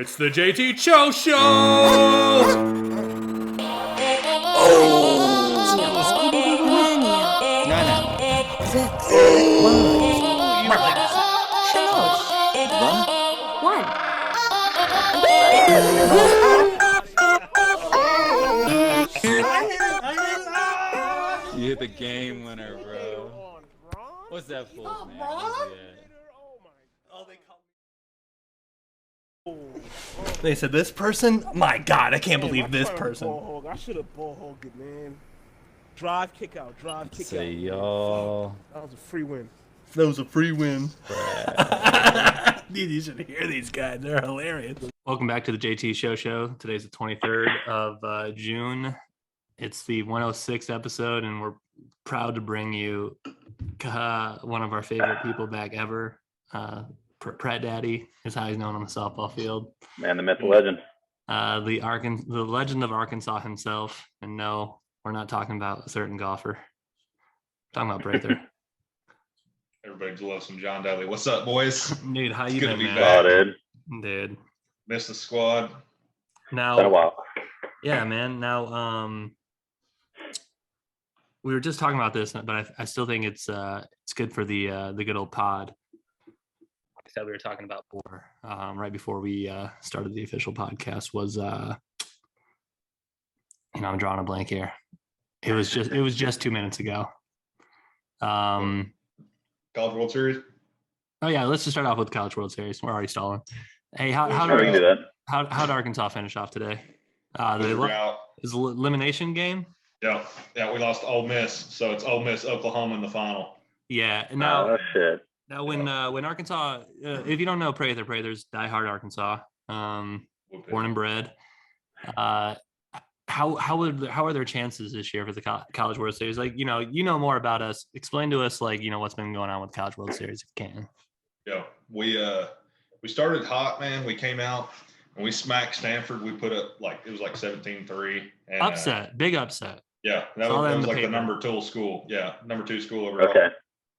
It's the JT Cho Show! You hit the game winner, bro. What's that fool, man? They said this person? My God, I can't believe this person. I should have ball hogged it, man. Drive, kick out. Say, y'all. That was a free win. That was a free win. Dude, you should hear these guys. They're hilarious. Welcome back to the JT Show. Today's the 23rd of June. It's the 106th episode, and we're proud to bring you one of our favorite people back ever. Pratt Daddy is how he's known on the softball field. Man, the myth, the legend. The legend of Arkansas himself. And no, we're not talking about a certain golfer. We're talking about Breather. Everybody loves some John Dudley. What's up, boys? Dude, how you It's good been, to be man? back. Dude. Missed the squad. Now, Been a while. yeah, man. Now, we were just talking about this, but I still think it's good for the good old pod that we were talking about before, right before we started the official podcast was, I'm drawing a blank here. It was just 2 minutes ago. College World Series. Oh yeah, let's just start off with College World Series. We're already stalling. Hey, how Sure, we can do that. did Arkansas finish off today? We were out. Is elimination game? Yeah, we lost to Ole Miss, so it's Ole Miss, Oklahoma in the final. Yeah. And now, Oh, shit. now when Arkansas, if you don't know Prather's diehard Arkansas, born and bred. How are their chances this year for the College World Series? Like, you know more about us. Explain to us, like, what's been going on with College World Series if you can. Yeah, we started hot, man. We came out and we smacked Stanford. We put up it was like 17-3. And, Upset, big upset. Yeah, that was like the number 2 school. Yeah, number 2 school overall. Okay.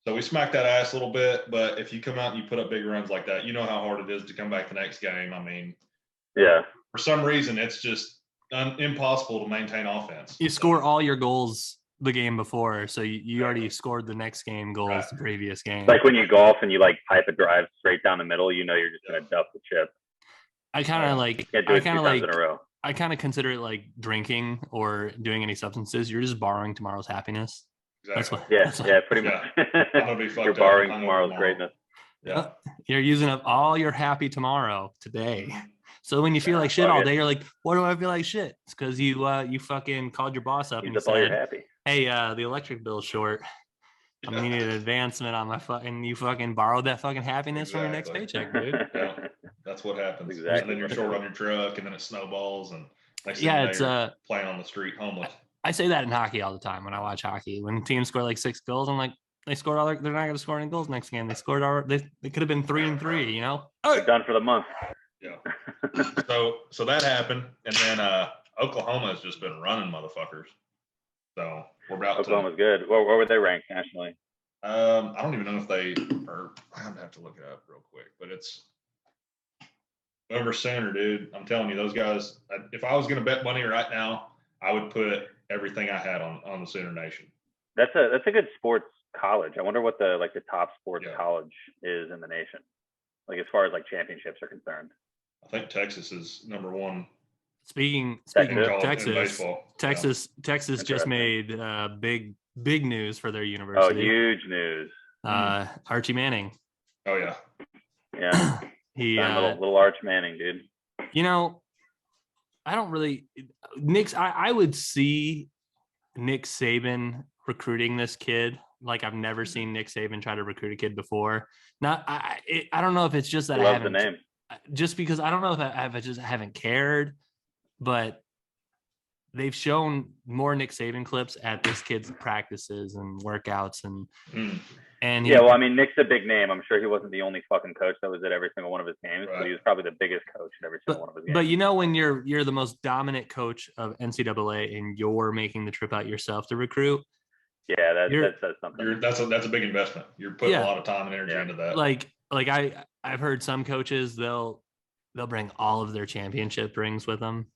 So we smacked that ass a little bit, but if you come out and you put up big runs like that, you know how hard it is to come back the next game. I mean, Yeah. for some reason, it's just impossible to maintain offense. You score all your goals the game before, so you already scored the next game goals Right. the previous game. Like when you golf and you pipe a drive straight down the middle, you're just gonna duff the chip. I kind of like. Can't do I it 2 kind of times like. in a row. I kind of consider it like drinking or doing any substances. You're just borrowing tomorrow's happiness. That's Exactly. what. Yeah, that's what- yeah, pretty Yeah. much. I'm gonna be fucked You're up. borrowing I'm tomorrow's tomorrow. greatness. Yeah. You're using up all your happy tomorrow today. So when you feel like shit all day, you're like, "What do I feel like shit?" It's because you fucking called your boss up and Use you up all your said, happy. "Hey, the electric bill's short. I'm needing an advancement on my fucking." You fucking borrowed that fucking happiness from your next Exactly. paycheck, dude. Yeah. That's what happens. Exactly. And then you're short on your truck, and then it snowballs, and next thing Yeah, you know, it's you're playing on the street homeless. I say that in hockey all the time when I watch hockey. When teams score like 6 goals, I'm like, they scored all. They're not going to score any goals next game. They scored all. They could have been 3-3. You know. They're done for the month. Yeah. So that happened, and then Oklahoma has just been running motherfuckers. So we're about Oklahoma's good. Where were they ranked nationally? I don't even know if they are. I'm gonna have to look it up real quick, but it's over center, dude. I'm telling you, those guys. If I was gonna bet money right now, I would put everything I had on the Sooner Nation. That's a good sports college. I wonder what the top sports Yeah. college is in the nation. Like as far as championships are concerned. I think Texas is number 1. Speaking Texas. of in Texas, baseball. Texas just Interesting. made big news for their Oh, university. huge news. Archie Manning. Yeah. Oh yeah. Yeah. He, little Arch Manning, dude. I don't really I would see Nick Saban recruiting this kid. Like I've never seen Nick Saban try to recruit a kid before. I don't know if it's just that I Love the haven't, name. just because I don't know if I just haven't cared, but they've shown more Nick Saban clips at this kid's practices and workouts and Yeah, well, I mean, Nick's a big name. I'm sure he wasn't the only fucking coach that was at every single one of his games, but Right. he was probably the biggest coach at every single one of his games. But when you're the most dominant coach of NCAA and you're making the trip out yourself to recruit, yeah, that says something. That's a big investment. You're putting Yeah. a lot of time and energy into that. like I've heard some coaches they'll they'll bring all of their championship rings with them,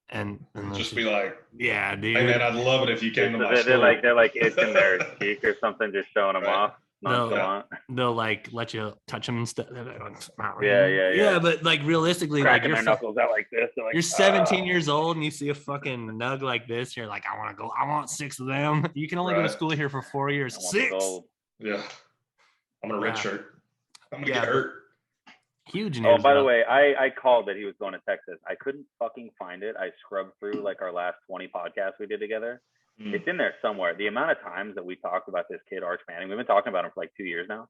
and Just be like, yeah, dude. hey man, I'd love it if you came to my store. They're like itching their cheek or something, just showing them Right. off. Nonchalant. They'll like let you touch them and stuff. Yeah. But like realistically, Cracking like their knuckles out like this. They're like, you're 17 years old and you see a fucking nug like this. You're like, I want 6 of them. You can only go to Right. school here for 4 years. I want 6. gold. Yeah. I'm gonna red shirt. I'm gonna get hurt. Huge news. Oh, by the way, I called that he was going to Texas. I couldn't fucking find it. I scrubbed through like our last 20 podcasts we did together. It's in there somewhere. The amount of times that we talked about this kid, Arch Manning, we've been talking about him for like 2 years now.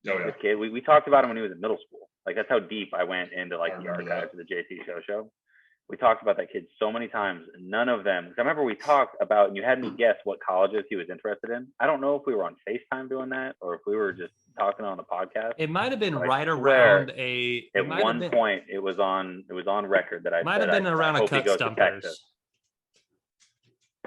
Oh, yeah. This kid, we talked about him when he was in middle school. Like that's how deep I went into like the archives of the JT show. We talked about that kid so many times. None of them. I remember we talked about, and you had me guess what colleges he was interested in. I don't know if we were on FaceTime doing that or if we were just talking on the podcast. It might have been right around At one point, it was on record that I might have been around a cut stumpers.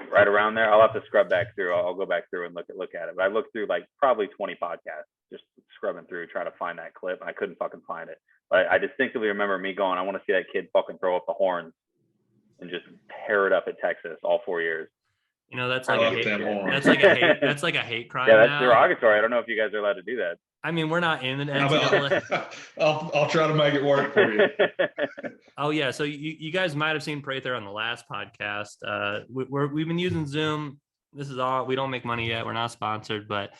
Right around there. I'll have to scrub back through. I'll go back through and look at it. But I looked through like probably 20 podcasts, just scrubbing through, trying to find that clip. I couldn't fucking find it. But I distinctly remember me going, I want to see that kid fucking throw up the horns and just tear it up at Texas all 4 years. You know, that's like a hate, that's like a hate crime. Yeah, that's now. Derogatory. I don't know if you guys are allowed to do that. I mean, we're not in the NCAA. I'll try to make it work for you. Oh yeah, so you guys might have seen Prather on the last podcast. We've been using Zoom. This is all. We don't make money yet. We're not sponsored, but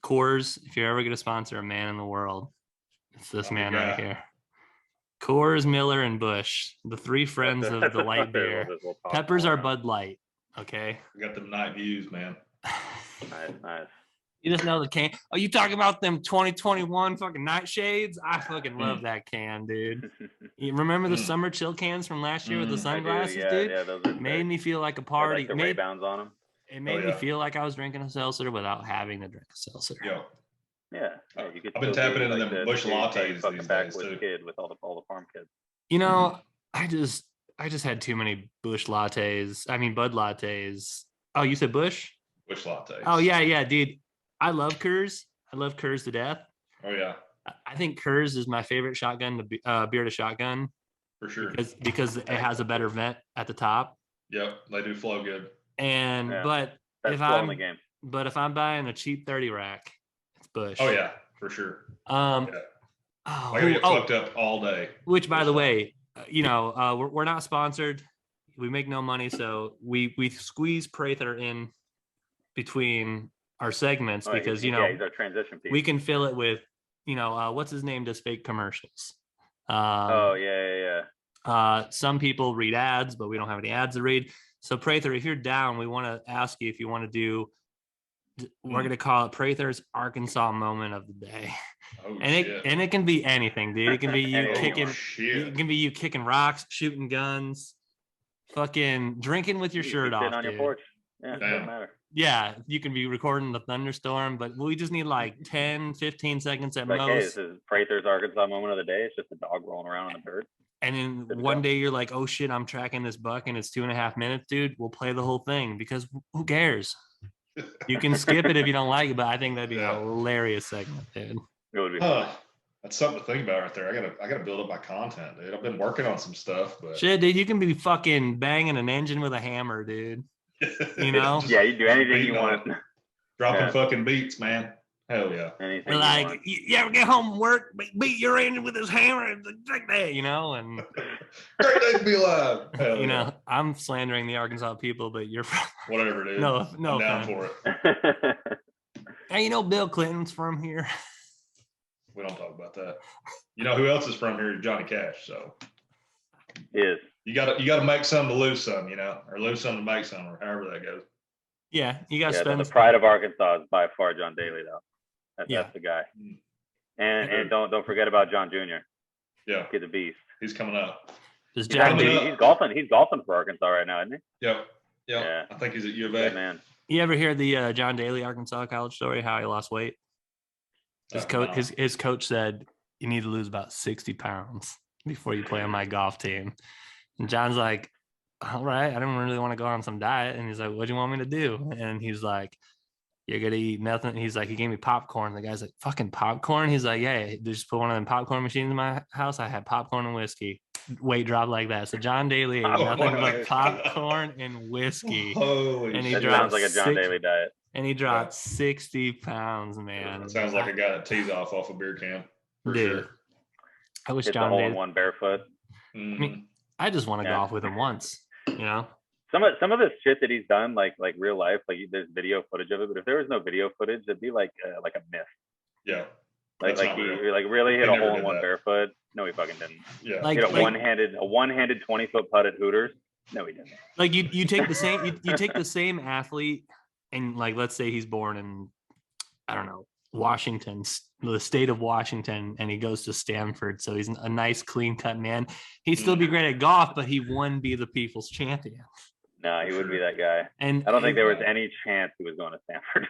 Coors, if you're ever going to sponsor a man in the world, it's this man right here. Coors, Miller, and Bush, the 3 friends of the light beer. Peppers are Bud Light. Okay. I got them night views, man. Nice. You just know the can. Oh, you talking about them 2021 fucking nightshades? I fucking love that can, dude. You remember the summer chill cans from last year with the sunglasses, dude? Yeah, those are made me feel like a party. Like the Ray-Bans on them. It made me feel like I was drinking a seltzer without having to drink a seltzer. Yeah. You could I've been tapping into like them Bush lattes these days too. Kid with all the farm kids. You know, I just had too many Bush lattes. I mean, Bud lattes. Oh, you said Bush? Bush lattes. Oh yeah, dude. I love Coors. I love Coors to death. Oh yeah. I think Coors is my favorite shotgun, beer to shotgun. For sure. Because it has a better vent at the top. Yep, they do flow good. And but if I'm buying a cheap 30 rack, it's Bush. Oh yeah, for sure. I gotta get fucked up all day. Which, by the way, you know, we're not sponsored. We make no money, so we squeeze Prather in between our segments because you know he's our transition piece. We can fill it with, you know, what's his name does fake commercials. Some people read ads, but we don't have any ads to read. So Prather, if you're down, we want to ask you if you want to do. We're gonna call it Prather's Arkansas moment of the day, it can be anything, dude. It can be you kicking. It can be you kicking rocks, shooting guns, fucking drinking with your shirt off, on your porch. Yeah, it doesn't matter. Yeah, you can be recording the thunderstorm, but we just need like 10, 15 seconds at most. Hey, this is Prather's Arkansas moment of the day. It's just a dog rolling around on a dirt. And then one day you're like, oh shit, I'm tracking this buck and it's 2.5 minutes, dude. We'll play the whole thing because who cares? You can skip it if you don't like it, but I think that'd be a hilarious segment, dude. It would be that's something to think about right there. I gotta build up my content, dude. I've been working on some stuff, but shit, dude, you can be fucking banging an engine with a hammer, dude. You know? Yeah, you do anything you want. Dropping fucking beats, man. Hell yeah. Anything like, you ever get home from work, beat your engine with his hammer, like that, you know? And great day to be alive. Hell you know, I'm slandering the Arkansas people, but you're whatever, dude. No, I'm down for it. Hey, you know, Bill Clinton's from here. We don't talk about that. You know who else is from here? Johnny Cash. So is you gotta make some to lose some, you know, or lose some to make some, or however that goes. Yeah, you gotta spend. The pride of Arkansas is by far John Daly, though. That's the guy. And don't forget about John Jr. Yeah, Kid's a beast. He's coming up. He's golfing. He's golfing for Arkansas right now, isn't he? Yep. Yeah. I think he's at U of A. Man. You ever hear the John Daly Arkansas college story? How he lost weight? His coach said you need to lose about 60 pounds before you play on my golf team. And John's like, all right, I don't really want to go on some diet. And he's like, what do you want me to do? And he's like, you're gonna eat nothing. He's like, he gave me popcorn. The guy's like, fucking popcorn. He's like, yeah, they just put one of them popcorn machines in my house. I had popcorn and whiskey. Weight drop like that. So John Daly ate nothing but popcorn and whiskey. Holy And he shit. That dropped sounds like a John Daly diet. And he dropped 60 pounds, man. It sounds like a guy that tees off a beer can. For Dude, sure. I wish Hit John the hole Daly. in one barefoot. I mean, I just want to golf with him once, you know. Some of the shit that he's done, like real life, like there's video footage of it. But if there was no video footage, it'd be like a myth. Yeah. Like he really hit a hole in one barefoot. No, he fucking didn't. Yeah. He hit a one-handed 20-foot putt at Hooters. No, he didn't. Like you take the same you take the same athlete, and like let's say he's born in, I don't know, Washington, the state of Washington, and he goes to Stanford, so he's a nice clean cut man. He'd still be great at golf, but he wouldn't be the people's champion. No, he wouldn't be that guy. And I don't think there was any chance he was going to Stanford.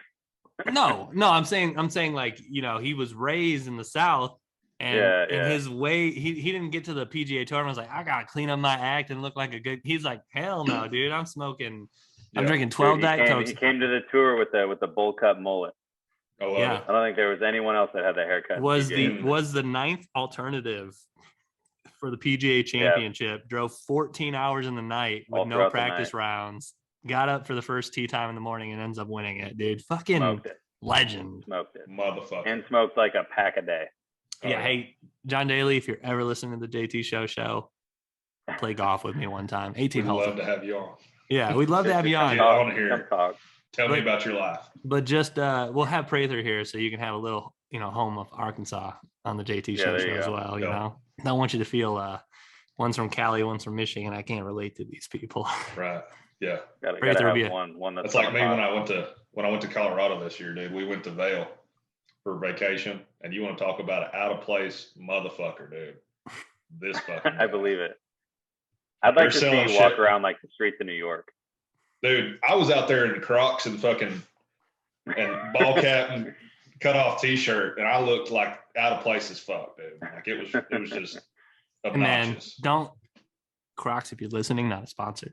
no, I'm saying like, you know, he was raised in the South, and his way he didn't get to the PGA tour and was like, I gotta clean up my act and look like a good. He's like, hell no, dude, I'm drinking 12 Diet Cokes. He came to the tour with the bowl cut mullet. Oh, yeah. I don't think there was anyone else that had that haircut. Was the ninth alternative for the PGA Championship. Drove 14 hours in the night with no practice rounds. Got up for the first tee time in the morning and ends up winning it, dude. Fucking legend. Smoked it. Motherfucker. And smoked like a pack a day. Yeah. Hey, John Daly, if you're ever listening to the JT show, play golf with me one time. 18 holes. We'd love to have you on. Yeah, we'd love to have you on. Yeah, I want to hear. Tell me about your life. But just we'll have Prather here so you can have a little, you know, home of Arkansas on the JT show as well. You know, I don't want you to feel one's from Cali, one's from Michigan. I can't relate to these people. Right. Yeah. Gotta have one that's like me when I went to Colorado this year, dude. We went to Vail for vacation, and you want to talk about an out of place motherfucker, dude. This fucking I believe it. I'd like to see you walk around like the streets of New York. Dude, I was out there in Crocs and fucking and ball cap and cut off t-shirt, and I looked like out of place as fuck, dude. Like it was just obnoxious. Man, don't Crocs, if you're listening, not a sponsor.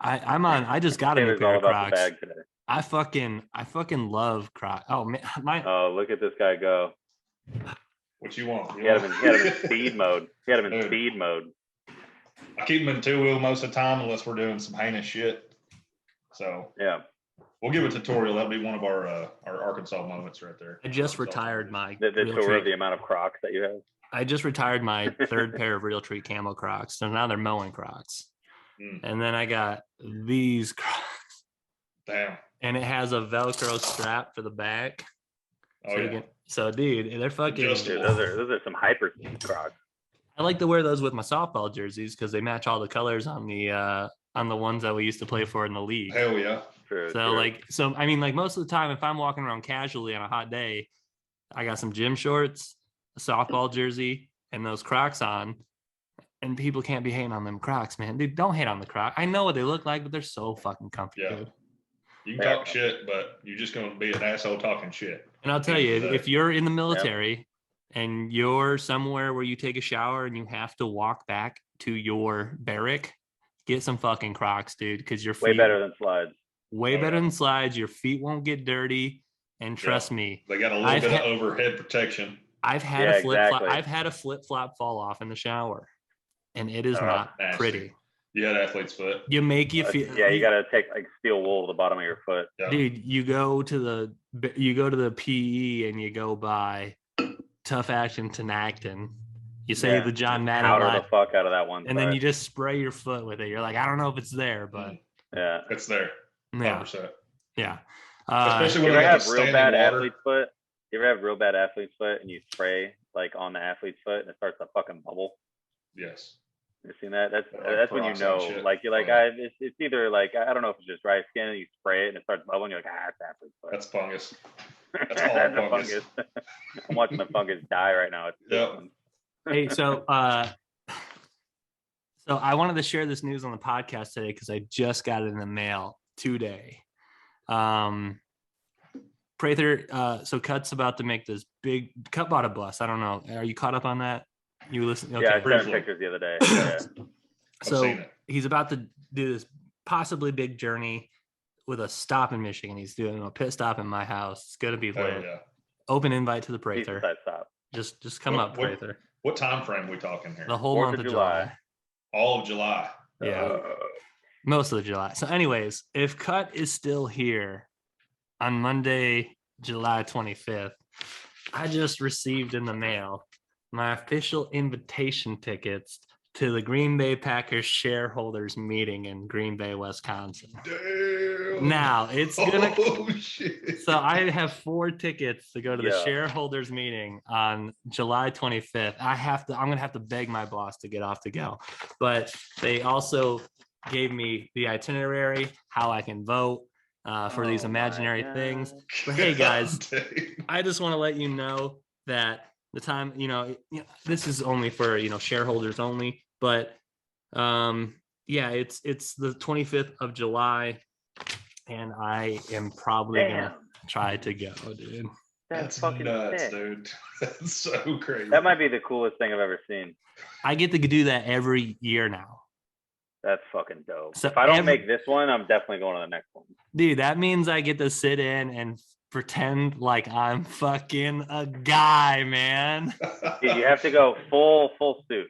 I just got a new pair of Crocs. I fucking love Crocs. Oh man, oh, look at this guy go. What you want? He had him in speed mode. I keep him in two-wheel most of the time unless we're doing some heinous shit. So yeah, we'll give a tutorial. That'll be one of our Arkansas moments right there. I just retired my the tour of the amount of Crocs that you have. I just retired my third pair of Realtree camo Crocs, so now they're mowing Crocs. And then I got these Crocs. Damn. And it has a Velcro strap for the back. Oh so dude, they're fucking. Those are some hyper Crocs. I like to wear those with my softball jerseys because they match all the colors on the ones that we used to play for in the league. Hell yeah. True. I mean, like most of the time, if I'm walking around casually on a hot day, I got some gym shorts, a softball jersey, and those Crocs on, and people can't be hating on them Crocs, man. Dude, don't hate on the Crocs. I know what they look like, but they're so fucking comfy. Yeah. Dude. You can talk shit, but you're just going to be an asshole talking shit. And I'll tell you, if you're in the military and you're somewhere where you take a shower and you have to walk back to your barrack, get some fucking Crocs, dude, because your feet way better than slides. Way better than slides. Your feet won't get dirty, and trust me, they got a little bit of overhead protection. I've had a flip flop. I've had a flip flop fall off in the shower, and it is not pretty. You had athlete's foot. You make you feel. Yeah, you gotta take like steel wool to the bottom of your foot. Dude, you go to the PE and you go by Tough Action Tenactin. You say the John Madden powder the fuck out of that one, and then you just spray your foot with it. You're like, I don't know if it's there, but yeah, it's there. 100%. Yeah. Especially when you ever have real bad athlete's foot. You ever have real bad athlete's foot and you spray like on the athlete's foot and it starts to fucking bubble? Yes. You seen that? That's when you know, like you're like, it's either like I don't know if it's just dry skin and you spray it and it starts bubbling. You're like, it's athlete's foot. That's fungus. That's all fungus. I'm watching the fungus die right now. Hey, so I wanted to share this news on the podcast today because I just got it in the mail today. Prather, so Cut's about to make this big Cut bought a bus. I don't know. Are you caught up on that? You listen? Okay. Yeah, I sent pictures the other day. Yeah. So he's about to do this possibly big journey with a stop in Michigan. He's doing a pit stop in my house. It's gonna be lit. Oh, yeah. Open invite to the Prather. Decent-sized stop. Just come up, Prather. What time frame we talking here? The whole 4th month of of July. July. All of July. Yeah. Most of the July. So anyways, if Cut is still here on Monday, July 25th, I just received in the mail my official invitation tickets to the Green Bay Packers shareholders meeting in Green Bay, Wisconsin. Damn. Now it's gonna. Oh shit. So I have 4 tickets to go to the Yeah. shareholders meeting on July 25th. I'm gonna have to beg my boss to get off to go, but they also gave me the itinerary, how I can vote for these Oh, imaginary my things. God. But hey, guys, Damn. I just want to let you know that the time, this is only for, shareholders only, but yeah, it's the 25th of July and I am probably gonna try to go, dude. That's That's fucking nuts, sick. dude. That's so crazy. That might be the coolest thing I've ever seen. I get to do that every year now. That's fucking dope. So If I don't make this one, I'm definitely going to the next one. Dude, that means I get to sit in and pretend like I'm fucking a guy, man. Dude, you have to go full suit.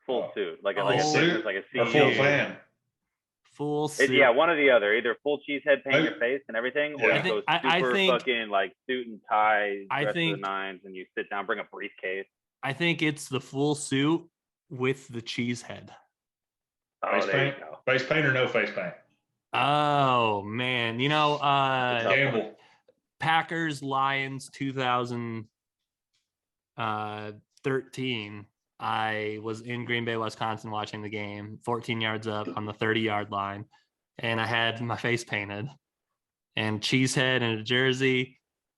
Full Oh. suit. Like a Full business, suit like a or full CEO. fan. Full suit. Yeah, one or the other. Either full cheese head paint your I- face and everything, or Yeah. you go I super think- fucking like suit and tie, I dress to think- the nines, and you sit down, bring a briefcase. I think it's the full suit with the cheese head. Oh, Face there you paint? go. Face paint or no face paint? Oh man, Tough one. Gamble. Packers Lions 2013. I was in Green Bay, Wisconsin watching the game, 14 yards up on the 30-yard line, and I had my face painted and cheesehead and a jersey,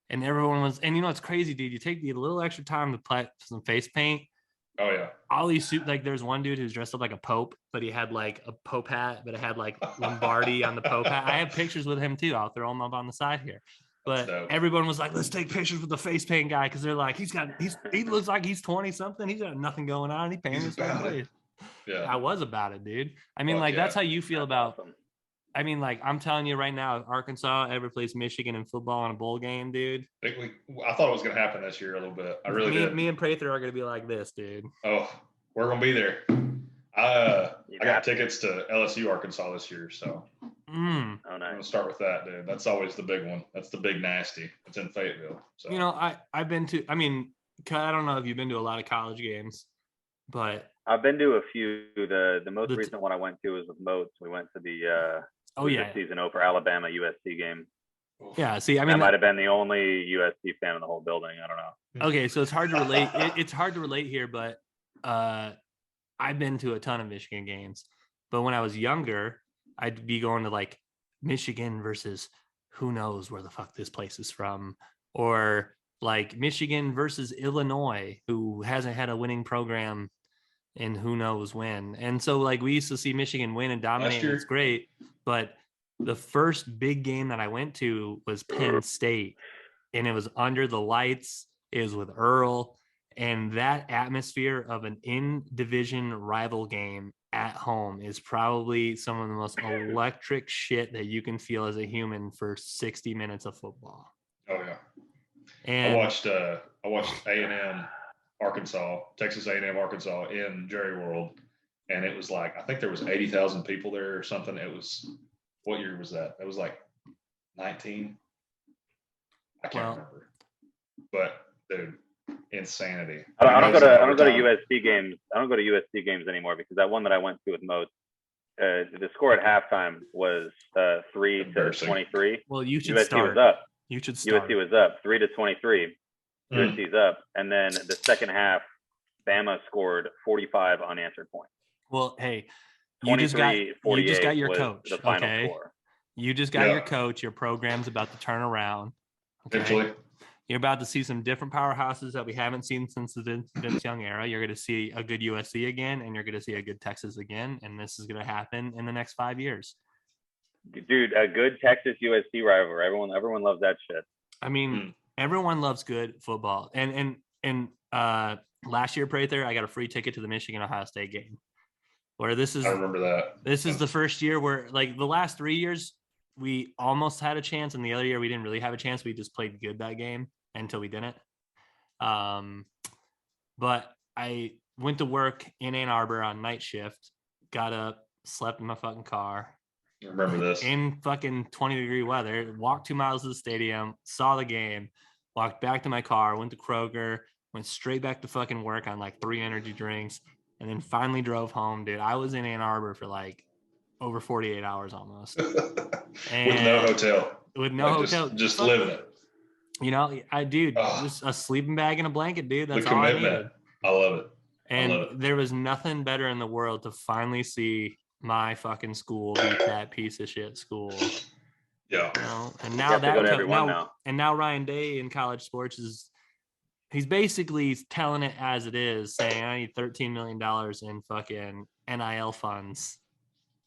and everyone was, and it's crazy, dude. You take the little extra time to put some face paint. Oh yeah. All these suit, like there's one dude who's dressed up like a pope, but he had like a pope hat, but it had like Lombardi on the pope hat. I have pictures with him too. I'll throw them up on the side here. But That's dope. everyone was like, let's take pictures with the face paint guy because they're like, he looks like he's 20 something. He's got nothing going on. He painted He's his whole about it. face. Yeah. I was about it, dude. I mean, Fuck like that's yeah. how you feel That's about. awesome. I mean, like I'm telling you right now, if Arkansas ever plays Michigan in football in a bowl game, dude. I thought it was going to happen this year a little bit. I really did. Me and Prather are gonna be like this, dude. Oh, we're going to be there. I got tickets to LSU Arkansas this year, so Oh, I'm going nice. to start with that, dude. That's always the big one. That's the big nasty. It's in Fayetteville. So I've been to. I mean, I don't know if you've been to a lot of college games, but I've been to a few. The most The- recent one I went to was with Moats. We went to the season opener Alabama USC game. yeah. See, I I mean, might have been the only USC fan in the whole building. I don't know. okay, so it's hard to relate. It's hard to relate here, but I've been to a ton of Michigan games. But when I was younger, I'd be going to like Michigan versus who knows where the fuck this place is from, or like Michigan versus Illinois, who hasn't had a winning program in who knows when. And so like we used to see Michigan win and dominate. And it's great. But the first big game that I went to was Penn State, and it was under the lights. It was with Earl, and that atmosphere of an in-division rival game at home is probably some of the most electric shit that you can feel as a human for 60 minutes of football. Oh yeah. And I watched A&M Arkansas, Texas A&M Arkansas in Jerry World, and it was like I think there was 80,000 people there or something. It was, what year was that? It was like 19. I can't remember. But dude, insanity. I don't go to USC games. I don't go to USC games anymore because that one that I went to with Moats, the score at halftime was 3-23. well, you should USC start. was up. You should start. USC was up 3-23. USC's up, and then the second half, Bama scored 45 unanswered points. Well, hey, you just got your was coach. The final Okay, score. you just got your coach. Your program's about to turn around. Okay? Eventually. You're about to see some different powerhouses that we haven't seen since the Vince Young era. You're going to see a good USC again, and you're going to see a good Texas again, and this is going to happen in the next 5 years. Dude, a good Texas USC rivalry. Everyone loves that shit. I mean, everyone loves good football. And last year, Prather, I got a free ticket to the Michigan Ohio State game. Where this is, I remember that. This is the first year where, like, the last 3 years, we almost had a chance, and the other year we didn't really have a chance. We just played good that game until we didn't. But I went to work in Ann Arbor on night shift, got up, slept in my fucking car. I remember this. In fucking 20-degree weather, walked 2 miles to the stadium, saw the game, walked back to my car, went to Kroger, went straight back to fucking work on like 3 energy drinks, and then finally drove home, dude. I was in Ann Arbor for like over 48 hours almost. With no hotel. With no hotel. Just living it. You know, just a sleeping bag and a blanket, dude. That's the all I commitment. needed. I love it. And there was nothing better in the world to finally see my fucking school beat that piece of shit school. Yeah. You know? And now now Ryan Day in college sports he's basically telling it as it is, saying I need $13 million in fucking NIL funds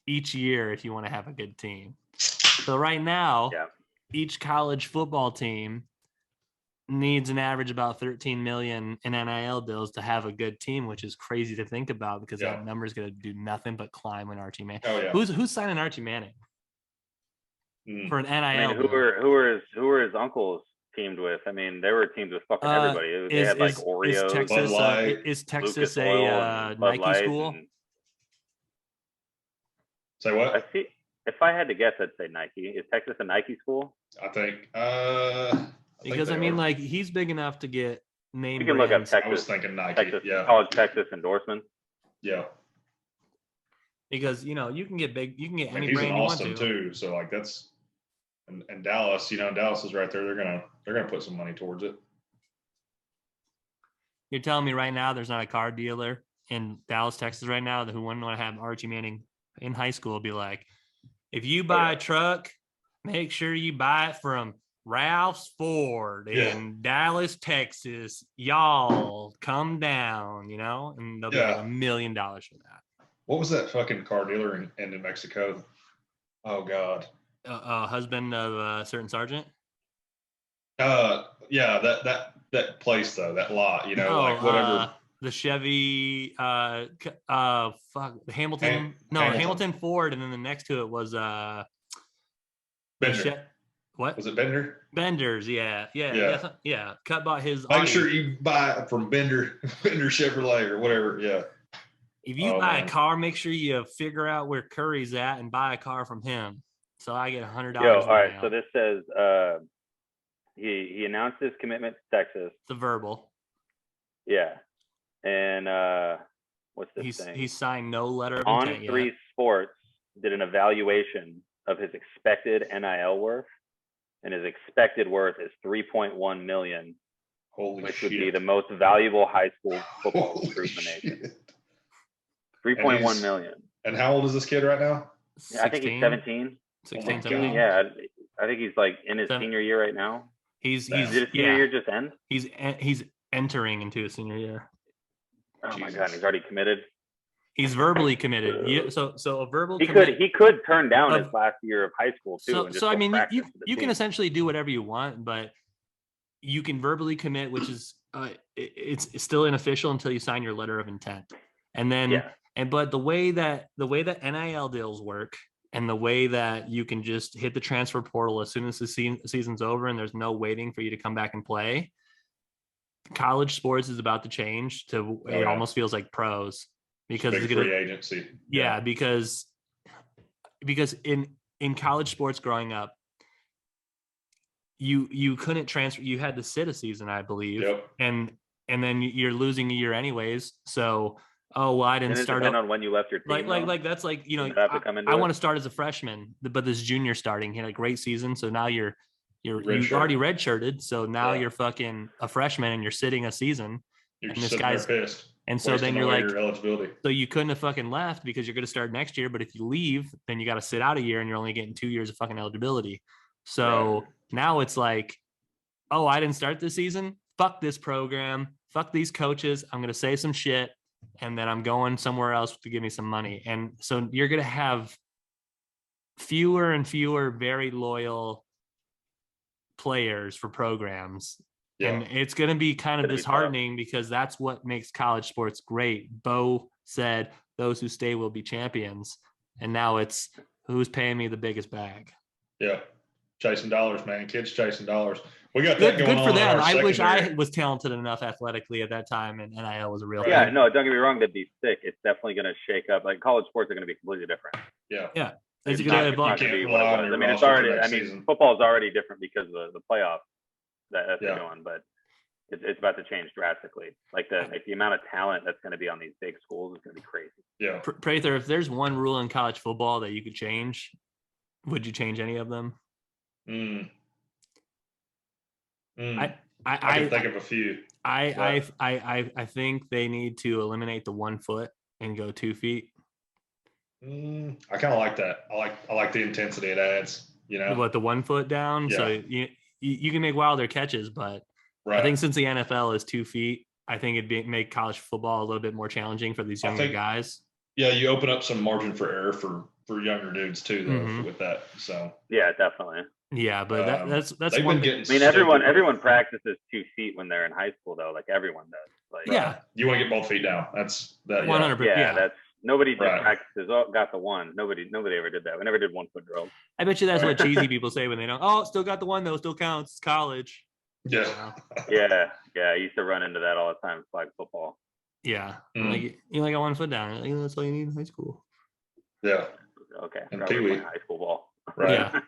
each year if you want to have a good team. So right now, each college football team needs an average about 13 million in NIL deals to have a good team, which is crazy to think about because that number is going to do nothing but climb when Archie Manning. Oh, yeah. Who's signing Archie Manning for an NIL? I mean, who were his uncles teamed with? I mean, they were teamed with fucking everybody. They had like Oreos, is Texas Lucas a Oil, Bud Nike Light, school? Say what? I see. If I had to guess, I'd say Nike. Is Texas a Nike school? I think. Because I mean, like, he's big enough to get name. You can look up Texas. I was thinking Nike. Texas, college Texas endorsement. Yeah. Because you can get big. You can get any he's brand in you Austin want to. too. So like that's and Dallas. Dallas is right there. They're gonna put some money towards it. You're telling me right now there's not a car dealer in Dallas, Texas right now who wouldn't want to have Archie Manning in high school be like, if you buy a truck, make sure you buy it from Ralph's Ford in Dallas, Texas. Y'all come down, and they'll be like $1 million for that. What was that fucking car dealer in New Mexico? Oh God. Husband of a certain sergeant. That place though, that lot, like whatever. The Chevy, Hamilton. Hamilton Ford, and then the next to it was Bender. What was it? Bender's, yeah. Cut bought his. Make sure you buy it from Bender Chevrolet or whatever. Yeah. If you buy a car, make sure you figure out where Curry's at and buy a car from him. So I get $100. All right. So this says he announced his commitment to Texas. It's a verbal. Yeah. And what's this thing? He signed no letter of On intent 3 yet. Sports did an evaluation of his expected NIL worth, and his expected worth is $3.1 million, which would be the most valuable high school football recruitment agent. $3.1 million. And how old is this kid right now? I think he's 17. 16, 17. Yeah, I think he's like in his senior year right now. Did his senior year just end? He's entering into his senior year. Oh my God, he's already committed. He's verbally committed. So a verbal. He could turn down his last year of high school too. So I mean, you can essentially do whatever you want, but you can verbally commit, which is it's still unofficial until you sign your letter of intent. And then but the way that NIL deals work, and the way that you can just hit the transfer portal as soon as the season's over and there's no waiting for you to come back and play. College sports is about to change to it almost feels like pros because it's free agency. Yeah, because in college sports growing up, you couldn't transfer. You had to sit a season, I believe, and then you're losing a year anyways. So I didn't start on when you left your team. Like that's like I want to start as a freshman, but this junior starting, he had a great season, so now you're already redshirted, so now you're fucking a freshman and you're sitting a season. You're and this guy's pissed. And so then you're like, eligibility. So you couldn't have fucking left because you're going to start next year. But if you leave, then you got to sit out a year and you're only getting 2 years of fucking eligibility. So now it's like, I didn't start this season. Fuck this program. Fuck these coaches. I'm going to say some shit and then I'm going somewhere else to give me some money. And so you're going to have fewer and fewer very loyal players for programs. And it's going to be kind of disheartening because that's what makes college sports great. Bo said, those who stay will be champions. And now it's who's paying me the biggest bag. Yeah. Chasing dollars, man. Kids chasing dollars. We got that Good, going good on for in them. our I wish I secondary. was talented enough athletically at that time, and NIL was a real Yeah, thing. no, don't get me wrong. That'd be sick. It's definitely going to shake up. Like college sports are going to be completely different. Yeah. Yeah, it's You a good can't- way you to It's not can't going to be rely what it on was. your I mean, it's roster for already. next I mean, season. football is already different because of the playoffs that they're Yeah. doing, but it's about to change drastically. Like the amount of talent that's going to be on these big schools is going to be crazy. Yeah. Prather, if there's one rule in college football that you could change, would you change any of them? I I can think of a few. I think they need to eliminate the 1 foot and go 2 feet. I kind of like that. I like the intensity it adds. You know, What, the 1 foot down? Yeah. So you can make wilder catches, but right? I think since the NFL is 2 feet, I think it'd make college football a little bit more challenging for these younger guys. Yeah, you open up some margin for error for younger dudes too, though, with that. So yeah, definitely. Yeah, but that's they've one been thing. getting. I mean, everyone practices 2 feet when they're in high school, though. Like everyone does. Like Yeah, you want to get both feet down. That's that. 100%. yeah, that's nobody just Right. practices. Oh, got the one. Nobody ever did that. We never did 1 foot drill. I bet you that's what cheesy people say when they don't. Oh, still got the one though. Still counts. It's college. Yeah. Yeah. I used to run into that all the time in flag football. Yeah, Mm. like you only got 1 foot down. Like, that's all you need in high school. Yeah. Okay. And probably Pee-wee. playing high school ball. Right. Yeah,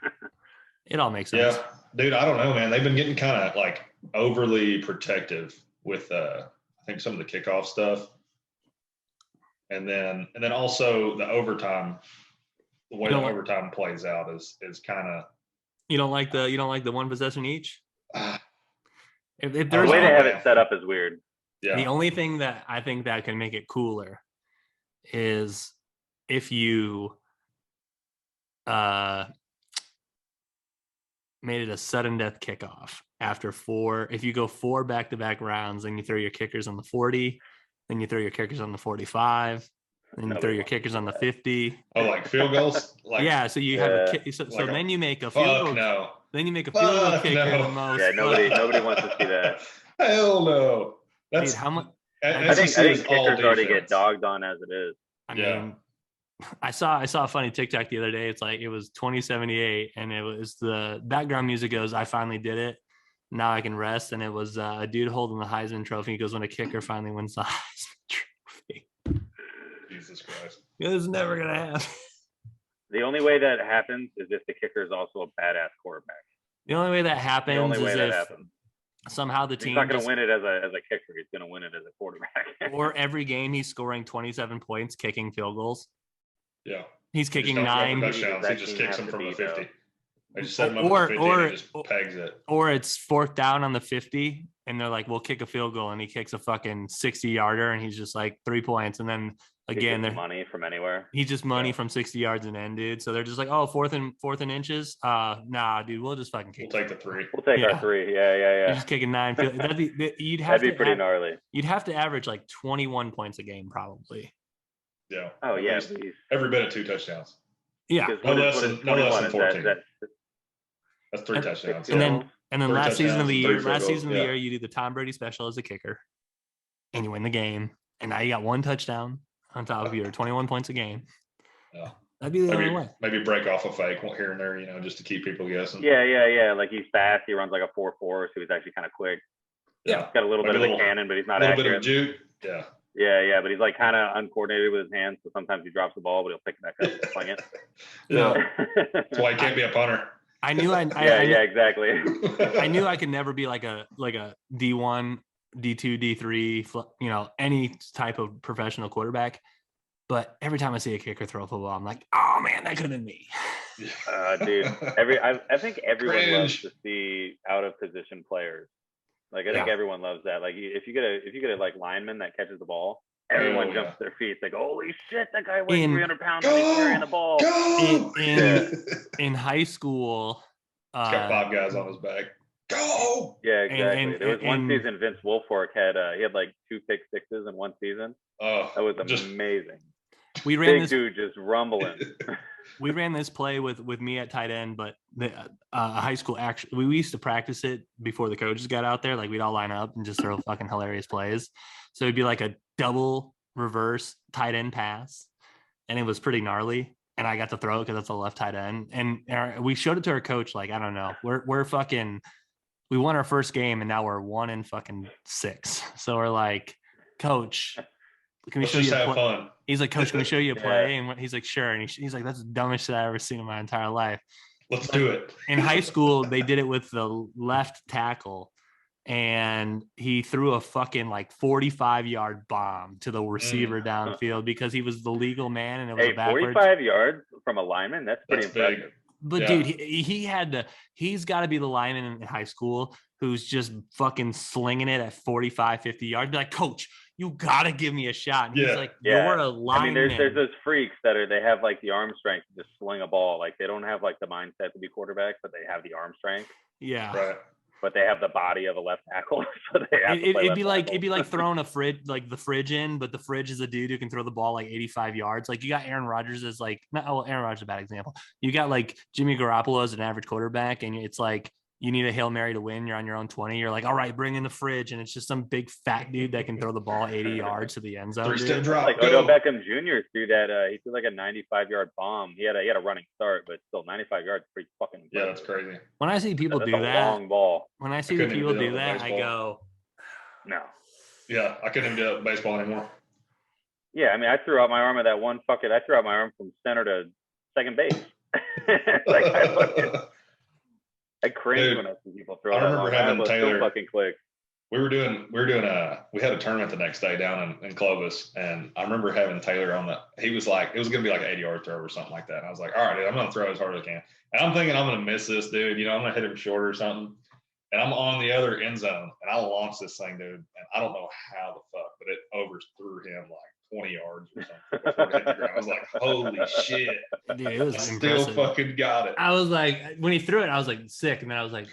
it all makes sense. Yeah, dude. I don't know, man. They've been getting kind of like overly protective with I think some of the kickoff stuff, and then also the overtime. The way the overtime plays out is kind of. You don't like the one possession each. If The there's way they have it set up is weird. Yeah. The only thing that I think that can make it cooler is if you made it a sudden death kickoff after 4. If you go 4 back-to-back rounds, then you throw your kickers on the 40, then you throw your kickers on the 45, then you throw your kickers on the 50. Oh, like field goals? Like yeah, so you have a so like then you make a field goal. No. Then you make a field goal kicker no. the most. Yeah, nobody wants to see that. Hell no. That's Dude, how much? I think kickers already get dogged on as it is. I mean, I saw a funny TikTok the other day. It's like it was 2078, and it was the background music goes, "I finally did it. Now I can rest." And it was a dude holding the Heisman Trophy. He goes, "When a kicker finally wins the Heisman Trophy." Jesus Christ. It's never gonna happen. The only way that happens is if the kicker is also a badass quarterback. The only way that happens The only way is that if happens. somehow the He's team not going to win it as a kicker. He's going to win it as a quarterback. or every game he's scoring 27 points kicking field goals. Yeah. He's kicking He just don't 9 throw touchdowns. He just kicks them from the 50. They just set him up at the 50 and he just pegs it. Or it's 4th down on the 50 and they're like, we'll kick a field goal, and he kicks a fucking 60-yarder and he's just like 3 points. And then again, they're money from anywhere. He's just money from 60 yards and end, dude. So they're just like, oh, fourth and inches. Nah, dude, we'll just fucking kick. We'll take the 3. We'll take our 3. Yeah. You're just kicking 9. That'd be pretty gnarly. You'd have to average like 21 points a game, probably. Yeah. Oh yeah. Every bit of 2 touchdowns. Yeah. No less than 14. That's 3 touchdowns. And then last season of the year, you do the Tom Brady special as a kicker, and you win the game. And now you got 1 touchdown on top of your 21 points a game. Yeah. That'd be the only way. Maybe break off a fake here and there, just to keep people guessing. Yeah. Like he's fast. He runs like a 4.4, so he's actually kind of quick. Yeah. He's got a little bit of a cannon, but he's not accurate. A little bit of juke. Yeah. Yeah, but he's like kind of uncoordinated with his hands, so sometimes he drops the ball, but he'll pick it back up and sling it. Yeah. That's why he can't be a punter. I knew exactly. I knew I could never be like a D1, D2, D3, any type of professional quarterback. But every time I see a kicker throw a football, I'm like, oh man, that could have been me. Dude, I think everyone loves to see out of position players. Like I think everyone loves that. Like if you get a like lineman that catches the ball, everyone jumps to their feet. It's like, holy shit, that guy weighs 300 pounds and he's carrying the ball. In high school, he's got 5 guys on his back. Go! Yeah, exactly. There was one season Vince Wilfork had like 2 pick sixes in one season. Oh, that was amazing. We ran this dude just rumbling. We ran this play with me at tight end, but the high school actually we used to practice it before the coaches got out there. Like we'd all line up and just throw fucking hilarious plays. So it'd be like a double reverse tight end pass, and it was pretty gnarly. and I got to throw it because that's a left tight end. And we showed it to our coach. Like, I don't know, we're fucking, we won our first game and now we're 1-6. So we're like, coach, can we Let's show just you a have play? fun. He's like, coach, can we show you a Yeah. play? And he's like, sure. And he's like, that's the dumbest shit I've ever seen in my entire life. Let's do it. In high school, they did it with the left tackle, and he threw a fucking like 45-yard bomb to the receiver downfield because he was the legal man, and it was Hey, a backwards. 45 yards from a lineman? That's pretty That's impressive. big. But Yeah. dude, he's got to be the lineman in high school who's just fucking slinging it at 45, 50 yards. Be like, coach, you got to give me a shot. And he's Yeah. like, Yeah. you're a lineman. I mean, there's those freaks that they have like the arm strength to just sling a ball. Like they don't have like the mindset to be quarterbacks, but they have the arm strength. Yeah. Right. But they have the body of a left tackle, so they have to play It'd left be like tackle. throwing a fridge, like the fridge in, but the fridge is a dude who can throw the ball like 85 yards. Like you got Aaron Rodgers as like, Aaron Rodgers is a bad example. You got like Jimmy Garoppolo as an average quarterback, and it's like you need a Hail Mary to win. You're on your own 20. You're like, all right, bring in the fridge, and it's just some big fat dude that can throw the ball 80 yards to the end zone. Three-step Dude. drop. Like Go. Odell Beckham Jr. threw that. He threw like a 95-yard bomb. He had a running start, but still 95 yards, pretty fucking Yeah, impressive. that's crazy. When I see people That's do a that, long ball. when I see couldn't people even do do that with that, I baseball. go, No. Yeah, I couldn't even do it with baseball anymore. Yeah, I mean, I threw out my arm at that one fucking. I threw out my arm from center to second base. Like I cringe Dude, when I see people throw I that remember long. having But Taylor- still fucking click. we had a tournament the next day down in Clovis, and I remember having Taylor on he was like, it was gonna be like an 80-yard throw or something like that. And I was like, all right, dude, I'm gonna throw as hard as I can. And I'm thinking I'm gonna miss this dude, I'm gonna hit him short or something. And I'm on the other end zone, and I launch this thing, dude, and I don't know how the fuck, but it overthrew him like 20 yards or something. Before it hit the ground. I was like, holy shit. dude, it was I still impressive. fucking got it. I was like, when he threw it, I was like sick, and then I was like,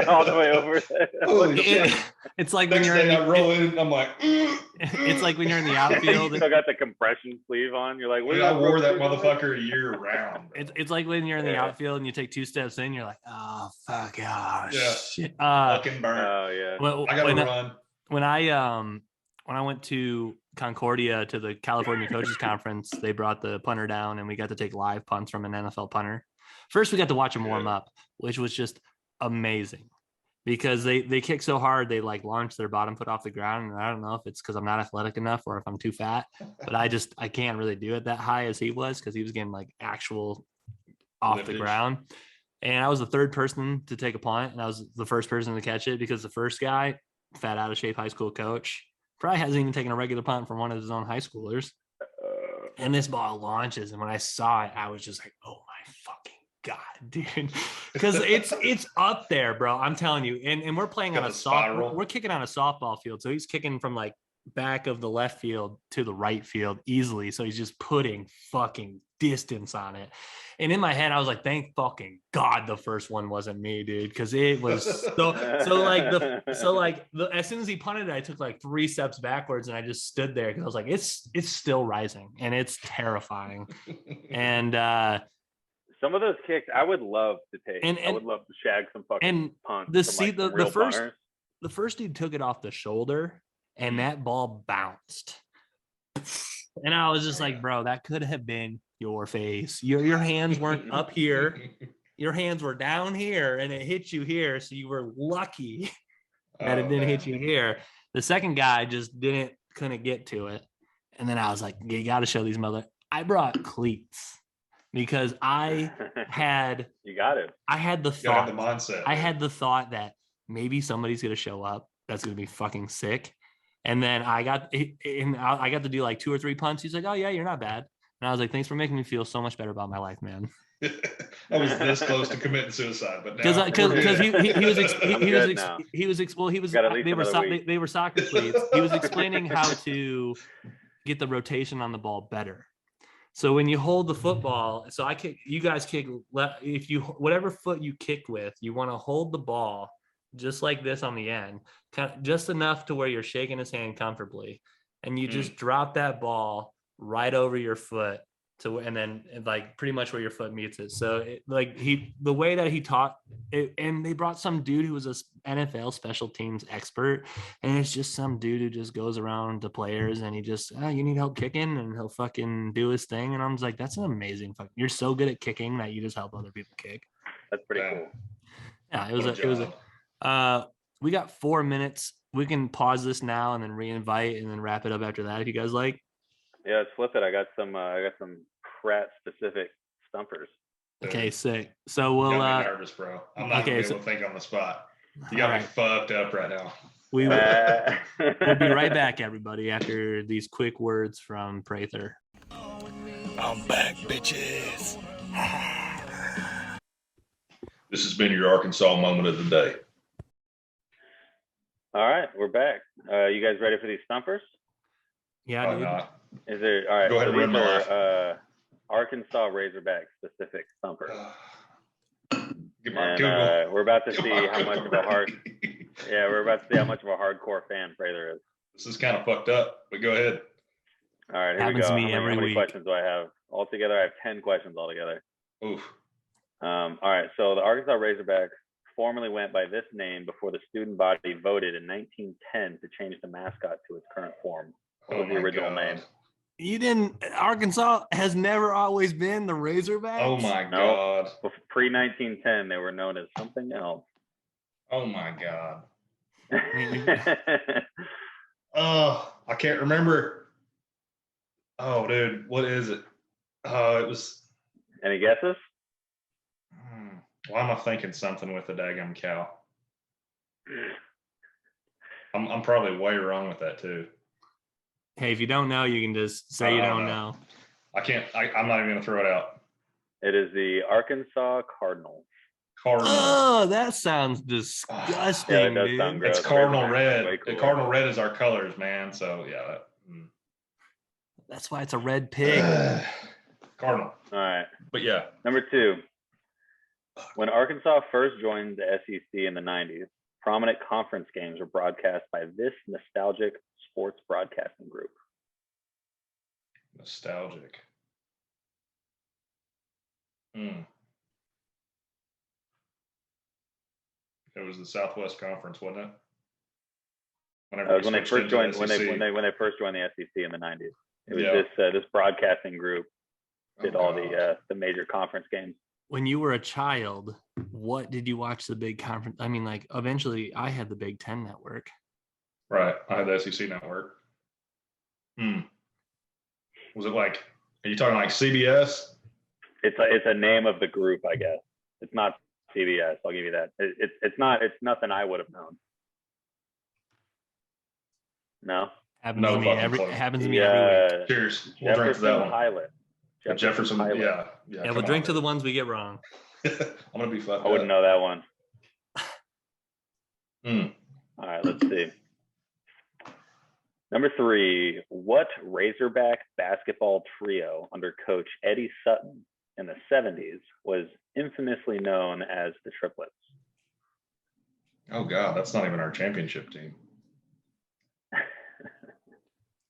All the way over. Holy shit. it's like when Next you're in day I the, roll in, I'm like, it's like when you're in the You outfield. still got the compression sleeve on. You're like, what dude, is I wore that sleeve on? motherfucker year round. Bro. It's like when you're in the Yeah. outfield and you take 2 steps in, you're like, oh fuck, oh Yeah. shit. Fucking burn. Oh yeah. I gotta run. when I went to Concordia to the California Coaches Conference, they brought the punter down and we got to take live punts from an NFL punter. First, we got to watch him warm up, which was just amazing because they kick so hard they like launch their bottom foot off the ground. And I don't know if it's because I'm not athletic enough or if I'm too fat, but I can't really do it that high as he was because he was getting like actual off the Limpage. ground. And I was the third person to take a punt, and I was the first person to catch it because the first guy, fat out of shape high school coach, probably hasn't even taken a regular punt from one of his own high schoolers. And this ball launches, and when I saw it, I was just like, "Oh my fucking god, dude!" Because it's up there, bro. I'm telling you. And we're playing on Got a the spiral. we're kicking on a softball field, so he's kicking from like back of the left field to the right field easily. So he's just putting fucking distance on it. And in my head, I was like, thank fucking God the first one wasn't me, dude. Because it was as soon as he punted it, I took like 3 steps backwards and I just stood there because I was like, it's still rising and it's terrifying. And some of those kicks I would love to take. And- I would love to shag some fucking and punts. the from, see like, the some real first punters. the first dude took it off the shoulder and that ball bounced. And I was just like, bro, that could have been your face. Your hands weren't up here. Your hands were down here and it hit you here. So you were lucky that it didn't hit you here. The second guy just couldn't get to it. And then I was like, you got to show these I brought cleats because I had You got it. the You gotta thought, have the mindset. I had the thought that maybe somebody's going to show up that's going to be fucking sick. And then I got to do like 2 or 3 punts. He's like, oh yeah, you're not bad. And I was like, thanks for making me feel so much better about my life, man. I was this close to committing suicide, but now Because we're good. he was Got at least they were another week. they were soccer cleats. He was explaining how to get the rotation on the ball better. So when you hold the football, so I kick, you guys kick left. If you whatever foot you kick with, you want to hold the ball just like this on the end, kind of just enough to where you're shaking his hand comfortably, and you just drop that ball right over your foot and then like pretty much where your foot meets it. So the way that he taught it, and they brought some dude who was a NFL special teams expert, and it's just some dude who just goes around to players and he just, you need help kicking, and he'll fucking do his thing. And I'm just like, that's an amazing you're so good at kicking that you just help other people kick. That's pretty cool. Yeah, it was we got 4 minutes. We can pause this now and then reinvite and then wrap it up after that if you guys like. Yeah, let's flip it. I got some Pratt specific stumpers. Okay, sick. So we'll got me nervous, bro. I'm not gonna be able to think on the spot. You got me fucked up right now. We'll be right back, everybody, after these quick words from Prather. I'm back, bitches. This has been your Arkansas moment of the day. All right, we're back. You guys ready for these stumpers? Yeah, dude. Not. Is there? All right. Go ahead and run my Arkansas Razorback specific stumpers. Get my And we're about to see how much of a hardcore fan Prather is. This is kind of fucked up, but go ahead. All right, here Happens we go. to me How every many week. questions do I have? Altogether, I have 10 questions altogether. Oof. All right, so the Arkansas Razorbacks formerly went by this name before the student body voted in 1910 to change the mascot to its current form. What was the original name? Arkansas has never always been the Razorbacks. Oh my God. Pre-1910, they were known as something else. Oh my God. Oh, I can't remember. Oh, dude, what is it? Oh, it was. Any guesses? Why am I thinking something with a daggum cow? I'm probably way wrong with that too. Hey, if you don't know, you can just say you don't know. I can't. I'm not even gonna throw it out. It is the Arkansas Cardinals. Cardinal. Oh, that sounds disgusting. Yeah, it does dude. sound gross. It's Cardinal red. Way The cooler. Cardinal red is our colors, man. So yeah. That's why it's a red pig. Cardinal. All right. But yeah. Number 2. When Arkansas first joined the SEC in the 90s, prominent conference games were broadcast by this nostalgic sports broadcasting group. Nostalgic. It was the Southwest Conference, wasn't it? When they first joined, when they first joined the SEC in the 90s, it was this broadcasting group did all the major conference games. When you were a child, what did you watch the big conference? I mean, like eventually, I had the Big Ten network. Right, I had the SEC network. Was it like? Are you talking like CBS? It's a name of the group, I guess. It's not CBS. I'll give you that. It's nothing I would have known. No. Happens to me every week. Cheers. We'll drink to that one. Pilot. Jefferson Pilot. Yeah. We'll drink to the ones we get wrong. I'm gonna be fucked. I wouldn't know that one. All right, let's see. Number 3, what Razorback basketball trio under coach Eddie Sutton in the 70s was infamously known as the Triplets? Oh God, that's not even our championship team.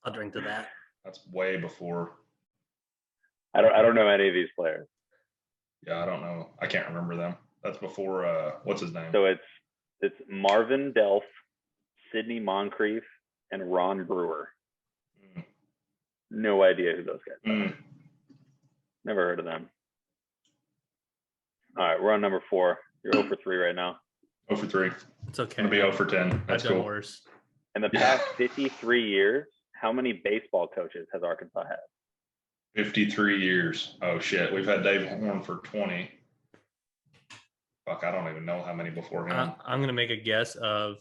I'll drink to that. That's way before. I don't know any of these players. Yeah, I don't know. I can't remember them. That's before what's his name? So it's Marvin Delph, Sidney Moncrief, and Ron Brewer. No idea who those guys are. Never heard of them. All right, we're on number 4. You're 0 for 3 right now. 0 for 3. It's okay. I'm gonna be 0 for 10. That's cool. Worse. In the past 53 years, how many baseball coaches has Arkansas had? 53 years. Oh shit, we've had Dave Horn for 20. Fuck, I don't even know how many before him. I'm gonna make a guess of.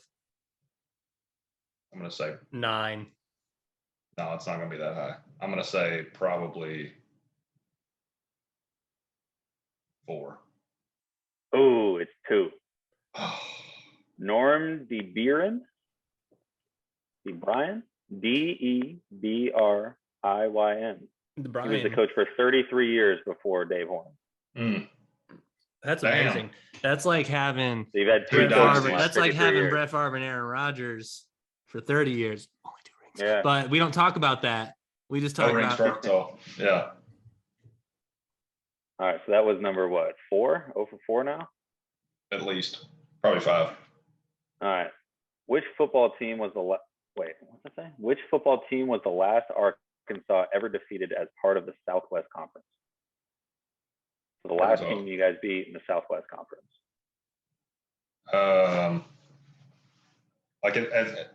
I'm gonna say 9. No, it's not gonna be that high. I'm gonna say probably 4. Oh, it's 2. Norm DeBriyn. DeBriyn. He was the coach for 33 years before Dave Horn. That's amazing. That's like having so you've had Brett Favre. That's like having Brett Favre and Aaron Rodgers for 30 years. Only 2 rings. Yeah. But we don't talk about that. We just talk about Yeah. All right, so that was number what? 4? 0 for 4 now? At least. Probably 5. All right. Which football team was the wait, what's that say? Which football team was the last Arkansas ever defeated as part of the Southwest Conference? So the last team you guys beat in the Southwest Conference.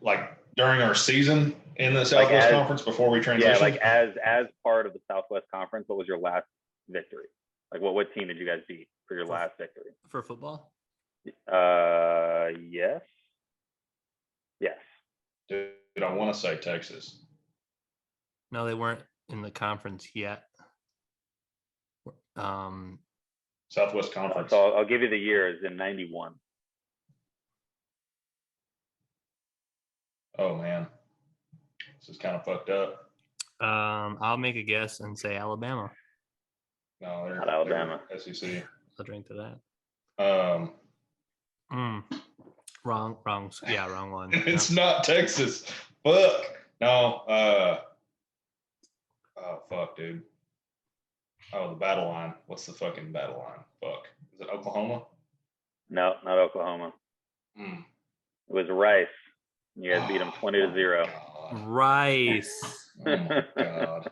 Like during our season in the Southwest Conference before we transitioned? Yeah, like as part of the Southwest Conference, what was your last victory? Like what team did you guys beat for your last victory? For football? Yes. Yes. Dude, I want to say Texas. No, they weren't in the conference yet. Southwest Conference. So I'll give you the year. It's in 91. Oh man, this is kind of fucked up. I'll make a guess and say Alabama. No, they're Not Alabama. They're SEC. I'll drink to Um, Wrong. Yeah, wrong one. It's not Texas. Fuck. No. Oh fuck, dude. Oh, the battle line. What's the fucking battle line? Fuck. Is it Oklahoma? No, not Oklahoma. Mm. It was Rice. You guys beat them 20-0. Rice. Oh my god.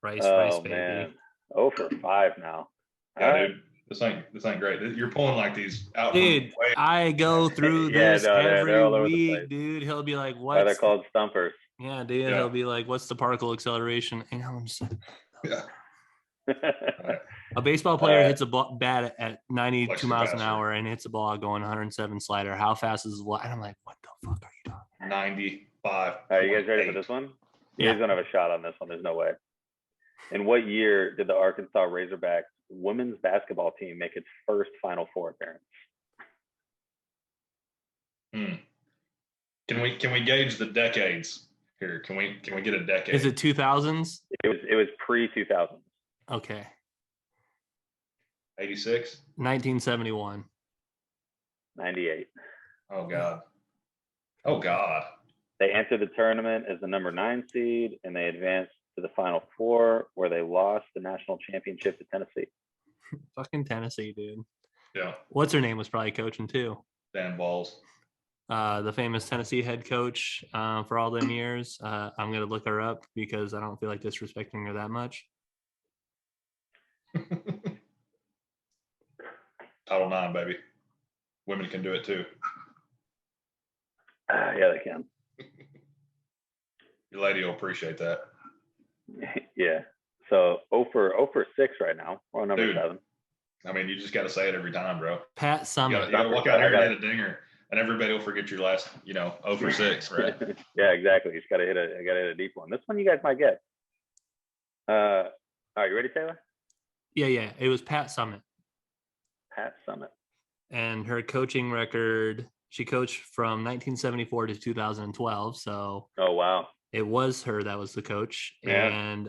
Rice, baby. Man. 0 for 5 now. Yeah, dude. This ain't great. You're pulling like these out. Dude, I go through this they're all over the week, place. dude. He'll be like, Why they're "What's called stumpers?" Yeah, dude. Yeah. He'll be like, "What's the particle acceleration?" And I'm just Yeah. a baseball player hits a bat at 92 Like miles an capacitor. hour and hits a ball going 107 slider. How fast is the ball? And I'm like, "What the fuck are you talking?" 95. All right, you guys ready for this one? You Yeah. guys don't have a shot on this one. There's no way. In what year did the Arkansas Razorbacks women's basketball team make its first Final Four appearance? Can we gauge the decades here? Can we get a decade? Is it 2000s? It was pre-2000. Okay, 86? 1971. 98. Oh god. Oh god. They entered the tournament as the number 9 seed, and they advanced to the Final Four, where they lost the national championship to Tennessee. Fucking Tennessee, dude. Yeah. What's her name was probably coaching too. Damn balls. The famous Tennessee head coach for all them years. I'm gonna look her up because I don't feel like disrespecting her that much. Title IX, baby. Women can do it too. Yeah, they can. Your lady will appreciate that. Yeah. So 0 for 6 right now. We're on number Dude. 7. I mean, you just got to say it every time, bro. Pat You Summit. got to walk out here and hit a dinger, and everybody will forget your last, 0 for 6, right? Yeah, exactly. You just gotta hit a deep one. This one you guys might get. All right, you ready, Taylor? Yeah. It was Pat Summit. Pat Summit. And her coaching record, she coached from 1974 to 2012. So Oh wow. it was her that was the coach. Yeah. And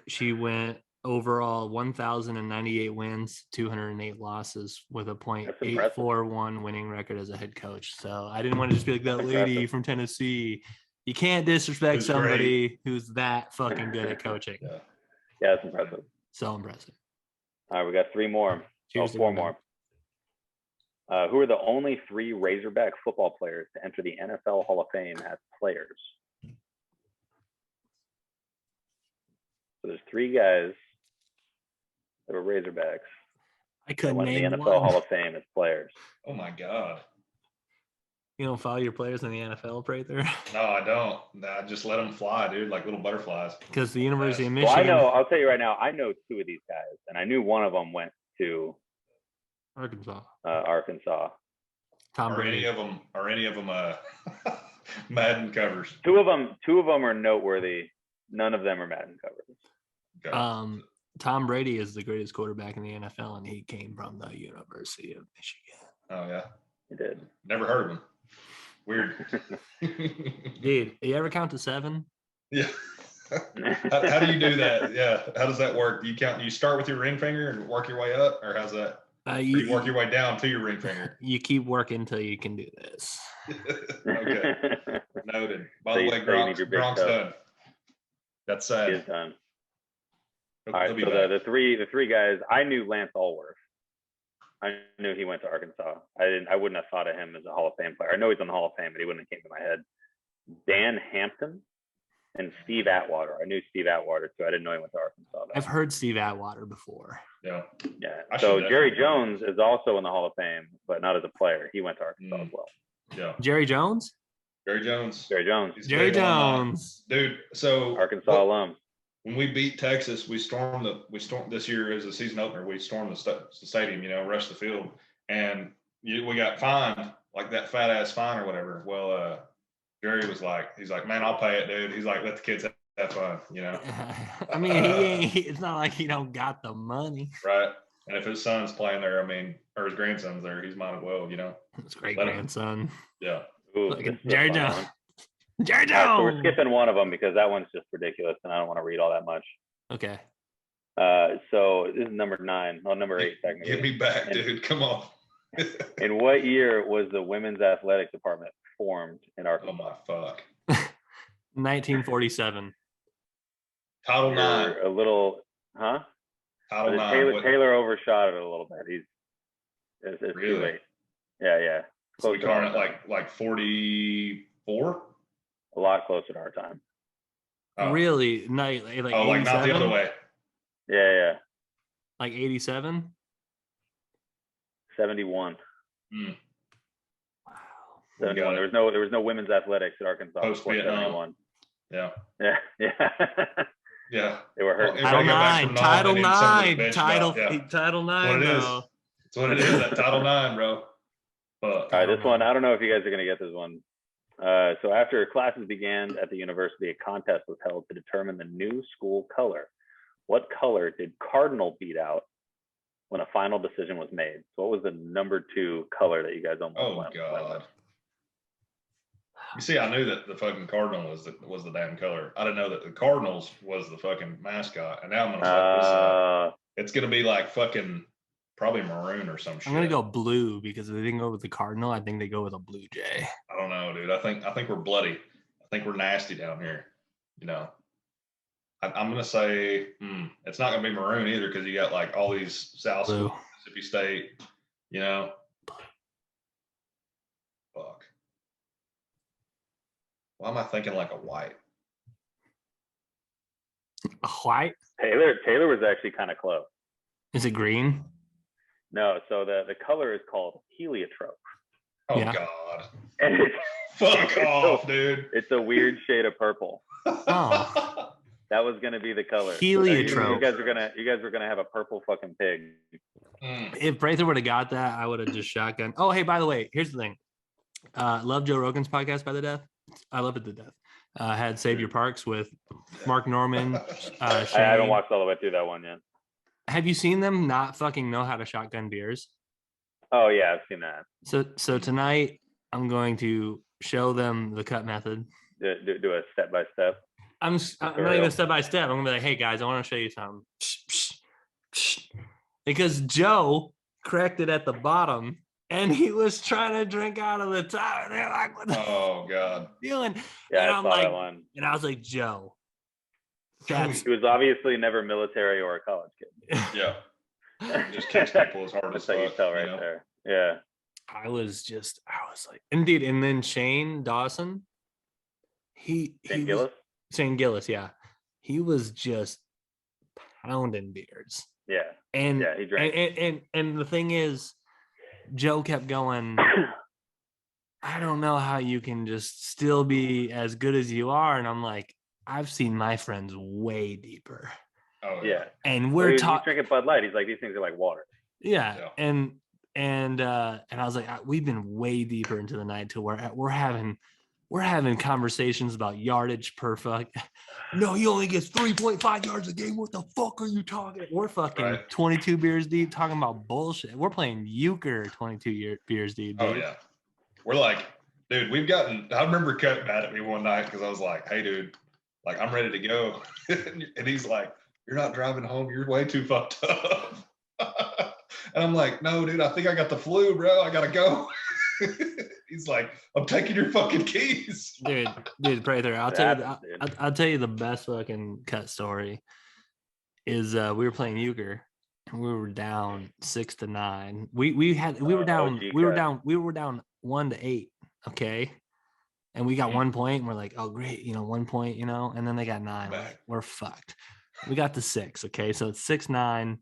she went overall 1,098 wins, 208 losses with a .841 winning record as a head coach. So I didn't want to just be like that lady from Tennessee. You can't disrespect Who's somebody who's that fucking good at coaching. Yeah. Yeah, that's impressive. So impressive. All right, we got 3 more. Cheers to 4 them. more. Who are the only 3 Razorback football players to enter the NFL Hall of Fame as players? So there's 3 guys that were Razorbacks I that couldn't went to the name NFL one. Hall of Fame as players. Oh my god. You don't follow your players in the NFL, Prather? No, I don't. I just let them fly, dude, like little butterflies. Because the University of Well, Michigan, I'll tell you right now, I know 2 of these guys, and I knew one of them went to Arkansas, Arkansas. Tom Are Brady. any of them Madden covers? 2 of them are noteworthy. None of them are Madden covers. Okay. Tom Brady is the greatest quarterback in the NFL, and he came from the University of Michigan. Oh yeah. He did. Never heard of him. Weird. Dude, you ever count to 7? Yeah. How do you do that? Yeah. How does that work? You start with your ring finger and work your way up, or how's that? Or you work your way down to your ring finger. You keep working until you can do this. Okay. Noted. By So the you way, need your big Gronk's toe. done. That's He sad. is done. All right, so the three guys, I knew Lance Allworth. I knew he went to Arkansas. I wouldn't have thought of him as a Hall of Fame player. I know he's in the Hall of Fame, but he wouldn't have came to my head. Dan Hampton and Steve Atwater. I knew Steve Atwater too. I didn't know he went to Arkansas though. I've heard Steve Atwater before. Yeah. So Jerry Jones is also in the Hall of Fame, but not as a player. He went to Arkansas as well. Yeah. Jerry Jones? Jerry Jones. Jerry Jones. Dude, so Arkansas alum. When we beat Texas, we stormed this year as a season opener. We stormed the stadium, rushed the field, and we got fined like that fat ass fine or whatever. Well, Jerry was like, he's like, man, I'll pay it, dude. He's like, let the kids have fun, I mean, it's not like he don't got the money, right? And if his son's playing there, or his grandson's there, he's might as well, His great grandson. Yeah. Ooh, Jerry Jones. Jerry Jones. Right, so we're skipping one of them because that one's just ridiculous, and I don't want to read all that much. Okay. So this is number 9. Oh, number 8. Get me back, dude. Come on. In what year was the women's athletic department formed in Arkansas? Oh my fuck. 1947. Title IX. A little, huh? Title IX. Taylor overshot it a little bit. It's really? Too late. Yeah. So we calling it like 44? A lot closer to our time. Oh. Really? Like like not the other way. Yeah. Like 87? 71. Mm. Wow. 71. There was no women's athletics at Arkansas. Post Vietnam. Yeah. Yeah. They were hurt. Title IX. What it is. That's what it is. That Title IX, bro. All right, this one, I don't know if you guys are going to get this one. So after classes began at the university, a contest was held to determine the new school color. What color did Cardinal beat out when a final decision was made? So what was the number 2 color that you guys almost went? Oh, God. You see, I knew that the fucking Cardinal was the damn color. I didn't know that the Cardinals was the fucking mascot. And now I'm going to fuck this up. It's going to be like fucking probably maroon or some shit. I'm going to go blue because if they didn't go with the Cardinal, I think they go with a Blue Jay. I don't know, dude. I think we're bloody. I think we're nasty down here. I'm going to say it's not going to be maroon either because you got like all these South schools, Mississippi State, Fuck. Why am I thinking like a white? A white? Taylor was actually kind of close. Is it green? No, so the color is called heliotrope. Oh, yeah. God. And fuck off, dude. It's a weird shade of purple. Oh. That was gonna be the color. Heliotrope. You guys were gonna have a purple fucking pig. If Prather would have got that, I would have just shotgun. Oh, hey, by the way, here's the thing. Love Joe Rogan's podcast by the death. I love it to death. Had Save Your Parks with Mark Norman. I haven't watched all the way through that one yet. Have you seen them not fucking know how to shotgun beers? Oh yeah, I've seen that. So tonight I'm going to show them the cut method. Do a step by step. I'm not even step by step. I'm gonna be like, hey guys, I want to show you something. Because Joe cracked it at the bottom and he was trying to drink out of the top. And they're like, what the oh God. Doing? Yeah, and I saw that one. And I was like, Joe. He was obviously never military or a college kid. Yeah. Just kicks people as hard as fuck. That's how you tell right there. Yeah. I was like, indeed. And then Shane Dawson, Shane Gillis, yeah. He was just pounding beers. Yeah. And yeah, he drank. And the thing is, Joe kept going, I don't know how you can just still be as good as you are. And I'm like, I've seen my friends way deeper. Oh yeah. And we're talking drinking Bud Light. He's like, these things are like water. Yeah. And I was like, we've been way deeper into the night to where we're having conversations about yardage per fuck. No, he only gets 3.5 yards a game. What the fuck are you talking? We're fucking 22 beers deep talking about bullshit. We're playing euchre 22 beers deep. Dude. Oh yeah. We're like, dude, I remember Cut mad at me one night because I was like, hey dude, like I'm ready to go. And he's like, you're not driving home. You're way too fucked up. And I'm like, no, dude, I think I got the flu, bro. I gotta go. He's like, I'm taking your fucking keys. Dude, Prather, I'll tell you the best fucking cut story. is we were playing euchre and we were down 6-9. We were down we were down 1-8. Okay. And we got 1 point and we're like, oh great, 1 point, and then they got 9. We're fucked. We got to 6. Okay. So it's 6-9.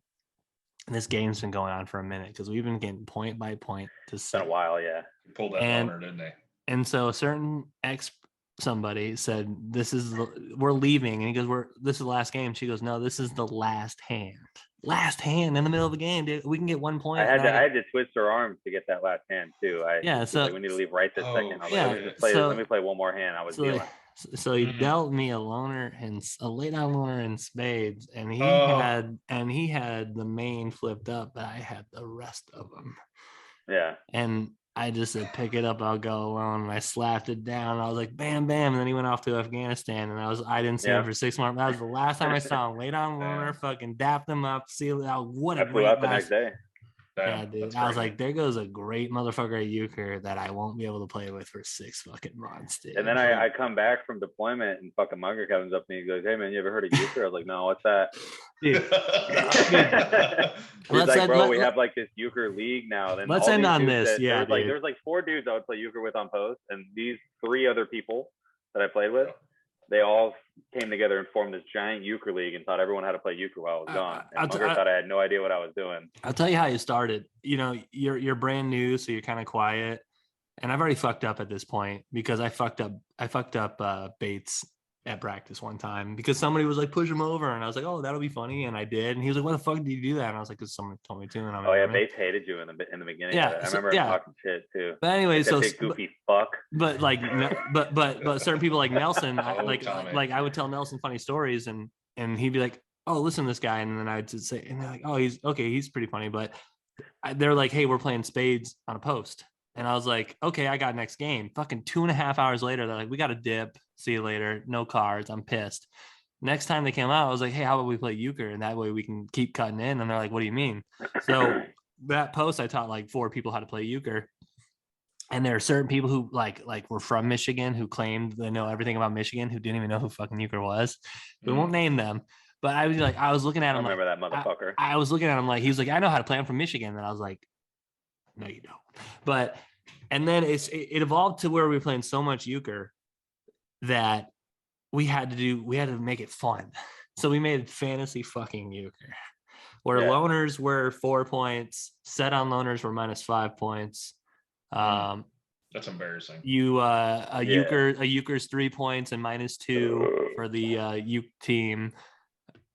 And this game's been going on for a minute because we've been getting point by point to 6. It's been a while, yeah. Pulled that loner, didn't they? And so a certain somebody said, we're leaving. And he goes, this is the last game. She goes, no, this is the last hand. Last hand in the middle of the game, dude. We can get 1 point. I had to twist her arms to get that last hand too. So like, we need to leave right this second. I was like, let me play one more hand. I was dealing. So he dealt me a loner and a lay down loner in spades, and he had the main flipped up, but I had the rest of them. Yeah. And I just said, pick it up, I'll go alone. And I slapped it down. I was like, bam, bam. And then he went off to Afghanistan. And I didn't see him for 6 months. That was the last time I saw him. Lay down loner, fucking dapped him up, sealed out. What a flew out the next day. Yeah, dude. I was like, there goes a great motherfucker at euchre that I won't be able to play with for 6 fucking months, dude. And then I come back from deployment and fucking Munger comes up to me and goes, hey man, you ever heard of euchre? I was like, no, what's that? Dude. He's like, bro, we have like this euchre league now. Then let's end on this. Yeah, there's like 4 dudes I would play euchre with on post, and these 3 other people that I played with, they all came together and formed this giant euchre league and taught everyone how to play euchre while I was gone. And Munger thought I had no idea what I was doing. I'll tell you how you started. You're brand new, so you're kind of quiet. And I've already fucked up at this point because I fucked up Bates at practice one time because somebody was like, push him over, and I was like, oh, that'll be funny, and I did, and he was like, what the fuck did you do that? And I was like, because someone told me to. And Bates hated you in the beginning. Yeah, I remember him talking shit too. But anyway, so big goofy fuck. But like, but certain people like Nelson, I would tell Nelson funny stories, and he'd be like, oh, listen to this guy, and then I would say, and they're like, oh, he's pretty funny, but they're like, hey, we're playing spades on a post. And I was like, okay, I got next game. Fucking 2.5 hours later, they're like, we got a dip. See you later. No cards. I'm pissed. Next time they came out, I was like, hey, how about we play euchre? And that way we can keep cutting in. And they're like, what do you mean? So that post, I taught like 4 people how to play euchre. And there are certain people who like were from Michigan who claimed they know everything about Michigan who didn't even know who fucking euchre was. We won't name them. But I was looking at him. I remember that motherfucker. I was looking at him like, he was like, I know how to play. I'm from Michigan. And I was like, no, you don't. But, and then it evolved to where we were playing so much euchre that we had to make it fun. So we made fantasy fucking euchre where loners were 4 points, set on loners were -5 points. That's embarrassing. Euchre's 3 points and -2 for the euchre team.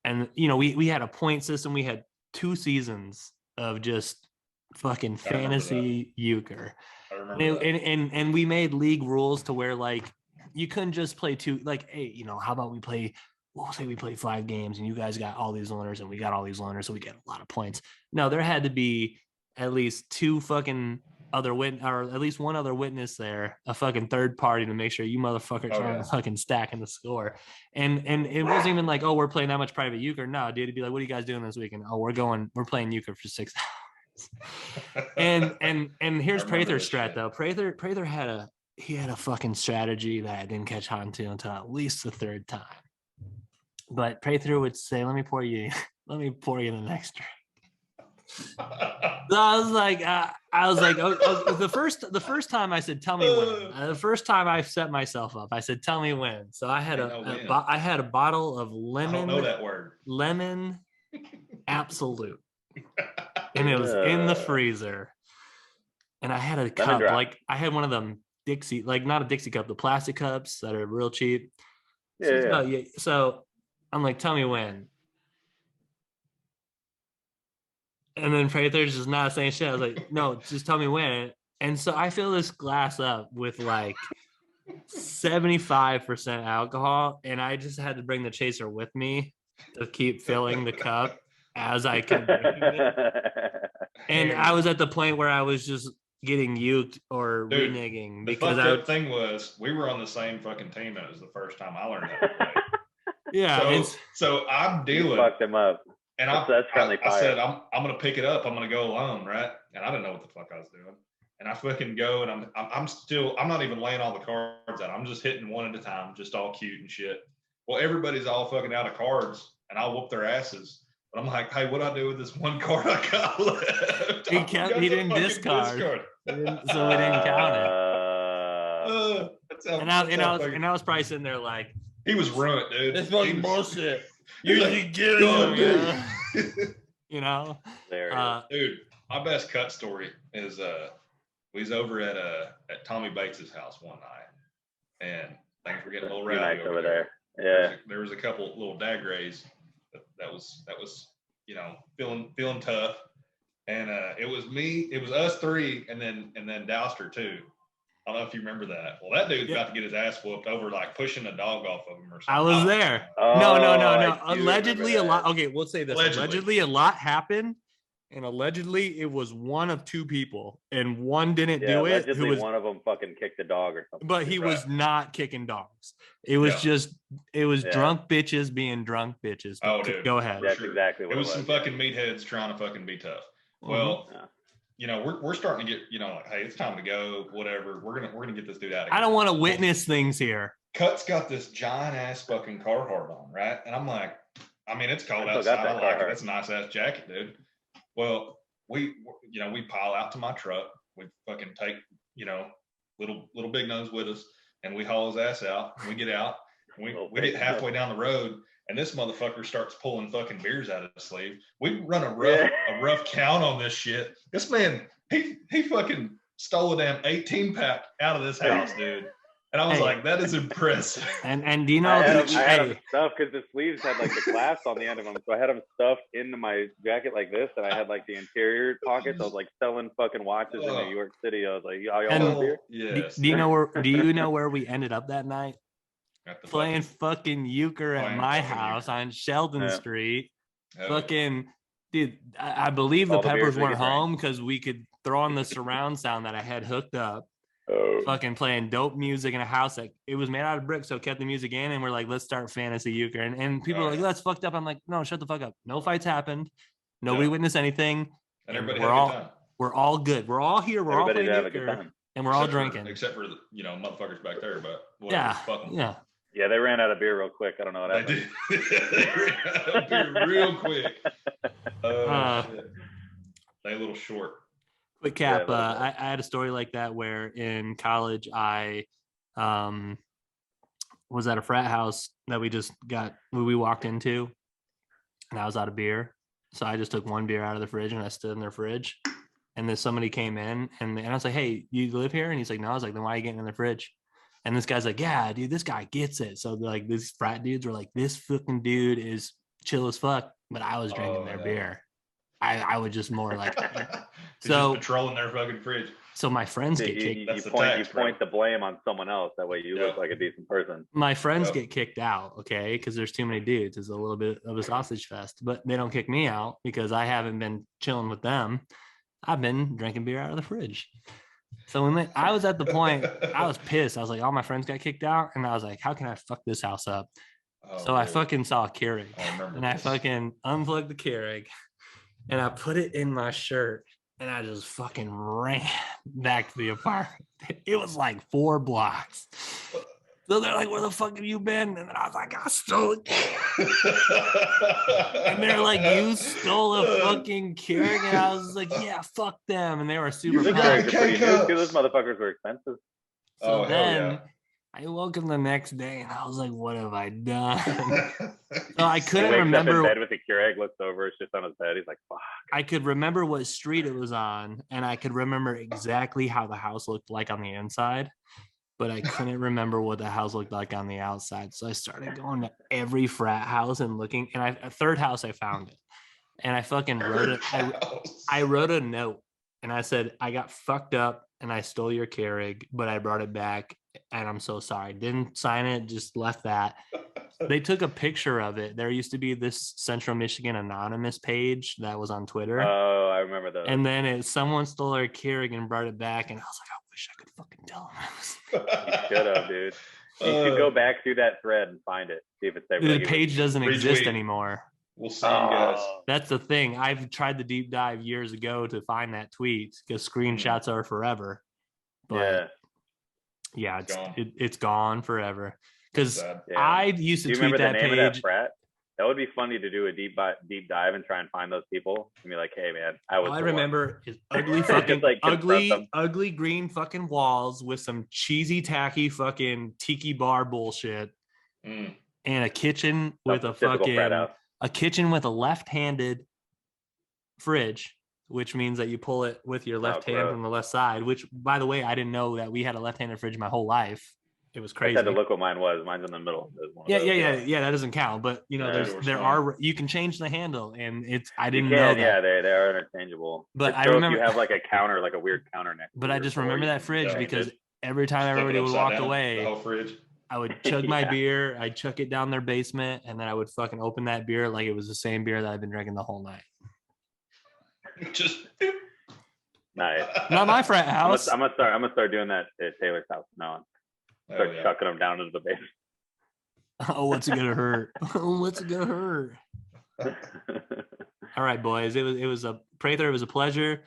And we had a point system. We had 2 seasons of just fucking fantasy euchre. And we made league rules to where like you couldn't just play 2, like, hey, how about we play, we'll say we play 5 games and you guys got all these loners and we got all these loners, so we get a lot of points. No, there had to be at least 2 fucking other or at least one other witness there, a fucking third party, to make sure you motherfuckers aren't fucking stacking the score. And it wasn't even like, oh, we're playing that much private euchre. No, dude, it'd be like, what are you guys doing this weekend? Oh, we're playing euchre for 6 hours. and here's Prather's strat though. Prather had a fucking strategy that I didn't catch on to until at least the 3rd time. But Prather would say, let me pour you the next drink. So I was like, the first time I said, tell me when. The first time I set myself up, I said, tell me when. So I had a bottle of lemon. I don't know that word. Lemon Absolute. And it was in the freezer. And I had a cup, like I had one of them Dixie, like not a Dixie cup, the plastic cups that are real cheap. So I'm like, tell me when. And then Prather's just not saying shit. I was like, no, just tell me when. And so I fill this glass up with like 75% alcohol. And I just had to bring the chaser with me to keep filling the cup as I kept drinking it. And I was at the point where I was just getting uked or reneging. Because the thing was, we were on the same fucking team as the first time I learned how to play. Yeah. So I'm dealing. You fucked him up. And I said, I'm going to pick it up. I'm going to go alone, right? And I didn't know what the fuck I was doing. And I fucking go, and I'm not even laying all the cards out. I'm just hitting one at a time, just all cute and shit. Well, everybody's all fucking out of cards, and I'll whoop their asses. But I'm like, hey, what do I do with this one card I got left? He didn't discard. So we didn't count it. And I was probably sitting there like, he was ruined, dude. This fucking bullshit. You should give it. You know, dude. My best cut story is we was over at Tommy Bates's house one night, and things were getting a little rowdy over there. Yeah, there was a couple little dag rays that was feeling tough, and it was us three, and then Douster too. I don't know if you remember that. Well, that dude's about to get his ass whooped over like pushing a dog off of him or something. I was there. Oh, no. Allegedly a lot. Okay, we'll say this. Allegedly a lot happened, and allegedly it was one of two people, and one didn't do it. Who was one of them fucking kicked a dog or something. But he was not kicking dogs. It was drunk bitches being drunk bitches. Oh, dude. Go ahead. That's exactly what it was. Some fucking meatheads trying to fucking be tough. Well. We're starting to get, like, hey, it's time to go, whatever. We're gonna get this dude out of here. I don't want to witness things here. Cut's got this giant ass fucking Carhartt on, right? And I'm like, I mean, it's cold outside. I like it. It's a nice ass jacket, dude. Well, we pile out to my truck. We fucking take, little big nose with us, and we haul his ass out. And we get out. And we get halfway down the road. And this motherfucker starts pulling fucking beers out of his sleeve. We run a rough count on this shit. This man, he fucking stole a damn 18-pack out of this house, dude. And I was like, that is impressive. And do you know? I had him stuffed because the sleeves had like the clasps on the end of them. So I had them stuffed into my jacket like this, and I had like the interior pockets. I was like selling fucking watches in New York City. I was like, y'all want beer? Yes. Do you know where we ended up that night? Playing fucking euchre at my house on Sheldon Street. Fucking dude, I believe the Peppers weren't home because we could throw on the surround sound that I had hooked up. Fucking playing dope music in a house that it was made out of bricks, so it kept the music in, and we're like, let's start fantasy euchre. And people are like, that's fucked up. I'm like, no, shut the fuck up. No fights happened. Nobody witnessed anything. And everybody had a good time. We're all good. We're all here. We're all playing euchre, and we're all drinking. Except for motherfuckers back there, but whatever. Fuck them. Yeah, they ran out of beer real quick. I don't know what happened. They ran out of beer real quick. They a little short. Quick cap. I had a story like that where in college I was at a frat house that we walked into, and I was out of beer. So I just took one beer out of the fridge and I stood in their fridge. And then somebody came in and I was like, hey, you live here? And he's like, no. I was like, then why are you getting in the fridge? And this guy's like, yeah, dude, this guy gets it. So like these frat dudes were like, this fucking dude is chill as fuck. But I was drinking their beer. I would just more like, so just patrolling their fucking fridge. So my friends get kicked. You point the blame on someone else. That way you look like a decent person. My friends get kicked out, okay, because there's too many dudes. It's a little bit of a sausage fest. But they don't kick me out because I haven't been chilling with them. I've been drinking beer out of the fridge. So when I was at the point, I was pissed. I was like, all my friends got kicked out. And I was like, how can I fuck this house up? I fucking saw a Keurig. I fucking unplugged the Keurig. And I put it in my shirt. And I just fucking ran back to the apartment. It was like 4 blocks. So they're like, where the fuck have you been? And I was like, I stole it. And they're like, you stole a fucking Keurig? And I was like, yeah, fuck them. And they were super proud. Those motherfuckers were expensive. So then I woke up the next day and I was like, what have I done? So I couldn't remember. Up in bed with the Keurig, looks over, it's just on his bed. He's like, fuck. I could remember what street it was on, and I could remember exactly how the house looked like on the inside. But I couldn't remember what the house looked like on the outside. So I started going to every frat house and looking. And a third house, I found it. And I fucking wrote it. I wrote a note. And I said, I got fucked up and I stole your Keurig, but I brought it back. And I'm so sorry. Didn't sign it, just left that. They took a picture of it. There used to be this Central Michigan Anonymous page that was on Twitter. Oh, I remember that. And then someone stole our Keurig and brought it back. And I was like, I wish I could fucking tell them. You should have, dude. You should go back through that thread and find it. See if it's there. The page doesn't exist anymore. We'll see you guys. That's the thing. I've tried the deep dive years ago to find that tweet because screenshots are forever. But yeah, it's gone forever. Because Sad. Yeah. I used Do to you tweet remember the that name of that page. frat? That would be funny to do a deep dive and try and find those people and be like, hey man, I was. All I the one. remember is ugly Just, fucking like, confront them. ugly green fucking walls with some cheesy tacky fucking tiki bar bullshit Mm. and a kitchen with a Typical frat fucking house. a kitchen with a left-handed fridge, which means that you pull it with your left hand gross. from the left side, which by the way, I didn't know that we had a left-handed fridge my whole life. It was I crazy. had to look what mine was. Mine's in the middle. It was one of Yeah, those. that doesn't count. But you know, Yeah, there are you can change the handle, and I didn't know that. Yeah, they are interchangeable. But It's I so remember if you have like a counter, like a weird counter next. But to I your just door, remember you that can fridge change because it. every time Flip it everybody would upside walk down, away, the whole fridge. I would chug my Yeah. beer, I'd chuck it down their basement, and then I would fucking open that beer like it was the same beer that I've been drinking the whole night. Just Nice. Not my frat house. I'm gonna start doing that at Taylor's house now. Start Hell yeah. chucking them down into the basement. Oh, what's it gonna hurt? Oh, what's it gonna hurt? All right, boys. It was a Prather. It was a pleasure.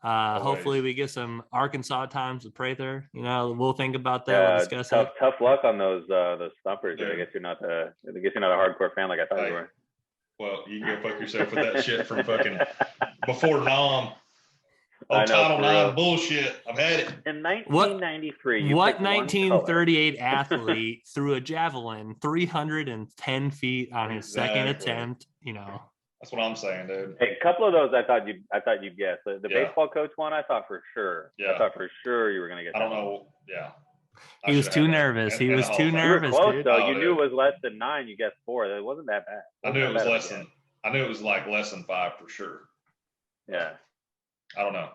Hopefully we get some Arkansas times with Prather. You know, we'll think about that. We'll discuss it. Tough luck on those stumpers. Yeah. I guess you're not a hardcore fan like I thought Hey. you were. Well, you can go fuck yourself with that shit from fucking before Nom. I know, Title for IX real. bullshit. I've had it. In 1993, What picked one 1938 athlete threw a javelin 310 feet on his second Exactly. attempt? You know, That's what I'm saying, dude. Hey, a couple of those I thought you'd guess. The Yeah. baseball coach one, I thought for sure. Yeah. I thought for sure you were gonna get. I don't that one. know. Yeah. I he was should've too had that. nervous. And- He and was the Hall too of Fame. You were nervous, close dude. though. Oh, You knew dude. it was less than 9. You guessed 4. That wasn't that bad. I knew it was Wasn't that less bad. than. I knew it was like less than 5 for sure. Yeah. I don't know.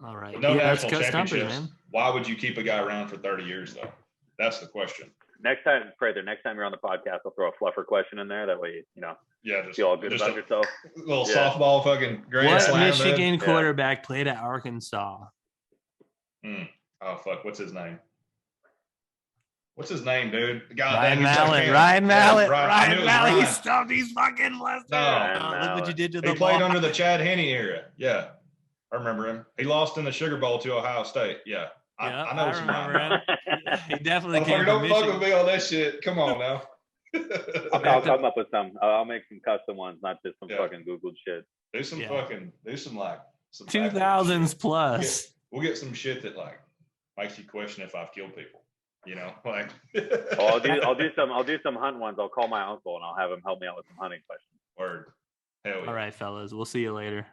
All right. With no Yeah, let's national cut stumpers, championships. man. Why would you keep a guy around for 30 years though? That's the question. Next time, Prather, next time you're on the podcast, I'll throw a fluffer question in there. That way, Yeah, just feel all good just about a yourself. little Yeah. softball fucking grand What slam. Michigan dude. quarterback played at Arkansas? Oh fuck, what's his name? What's his name, dude? The guy Ryan he's like Mallett. Cam- Ryan Yeah, Mallett. I knew it Ryan was Mallett. He Ryan. stumped his fucking left No. hand. Ryan Look what you did to He the played ball. under the Chad Henne era. Yeah, I remember him. He lost in the Sugar Bowl to Ohio State. Yeah, Yeah, I know I some remember him. He definitely came Motherfucker, from don't fuck Michigan. with me on that shit. Come on now. I'll come up with some. I'll make some custom ones, not just some Yeah. fucking Googled shit. do some Yeah. some 2000s shit. plus. We'll get some shit that like makes you question if I've killed people. You know, like. Oh, I'll do some hunt ones. I'll call my uncle and I'll have him help me out with some hunting questions. Word. Hell yeah. All right, fellas. We'll see you later.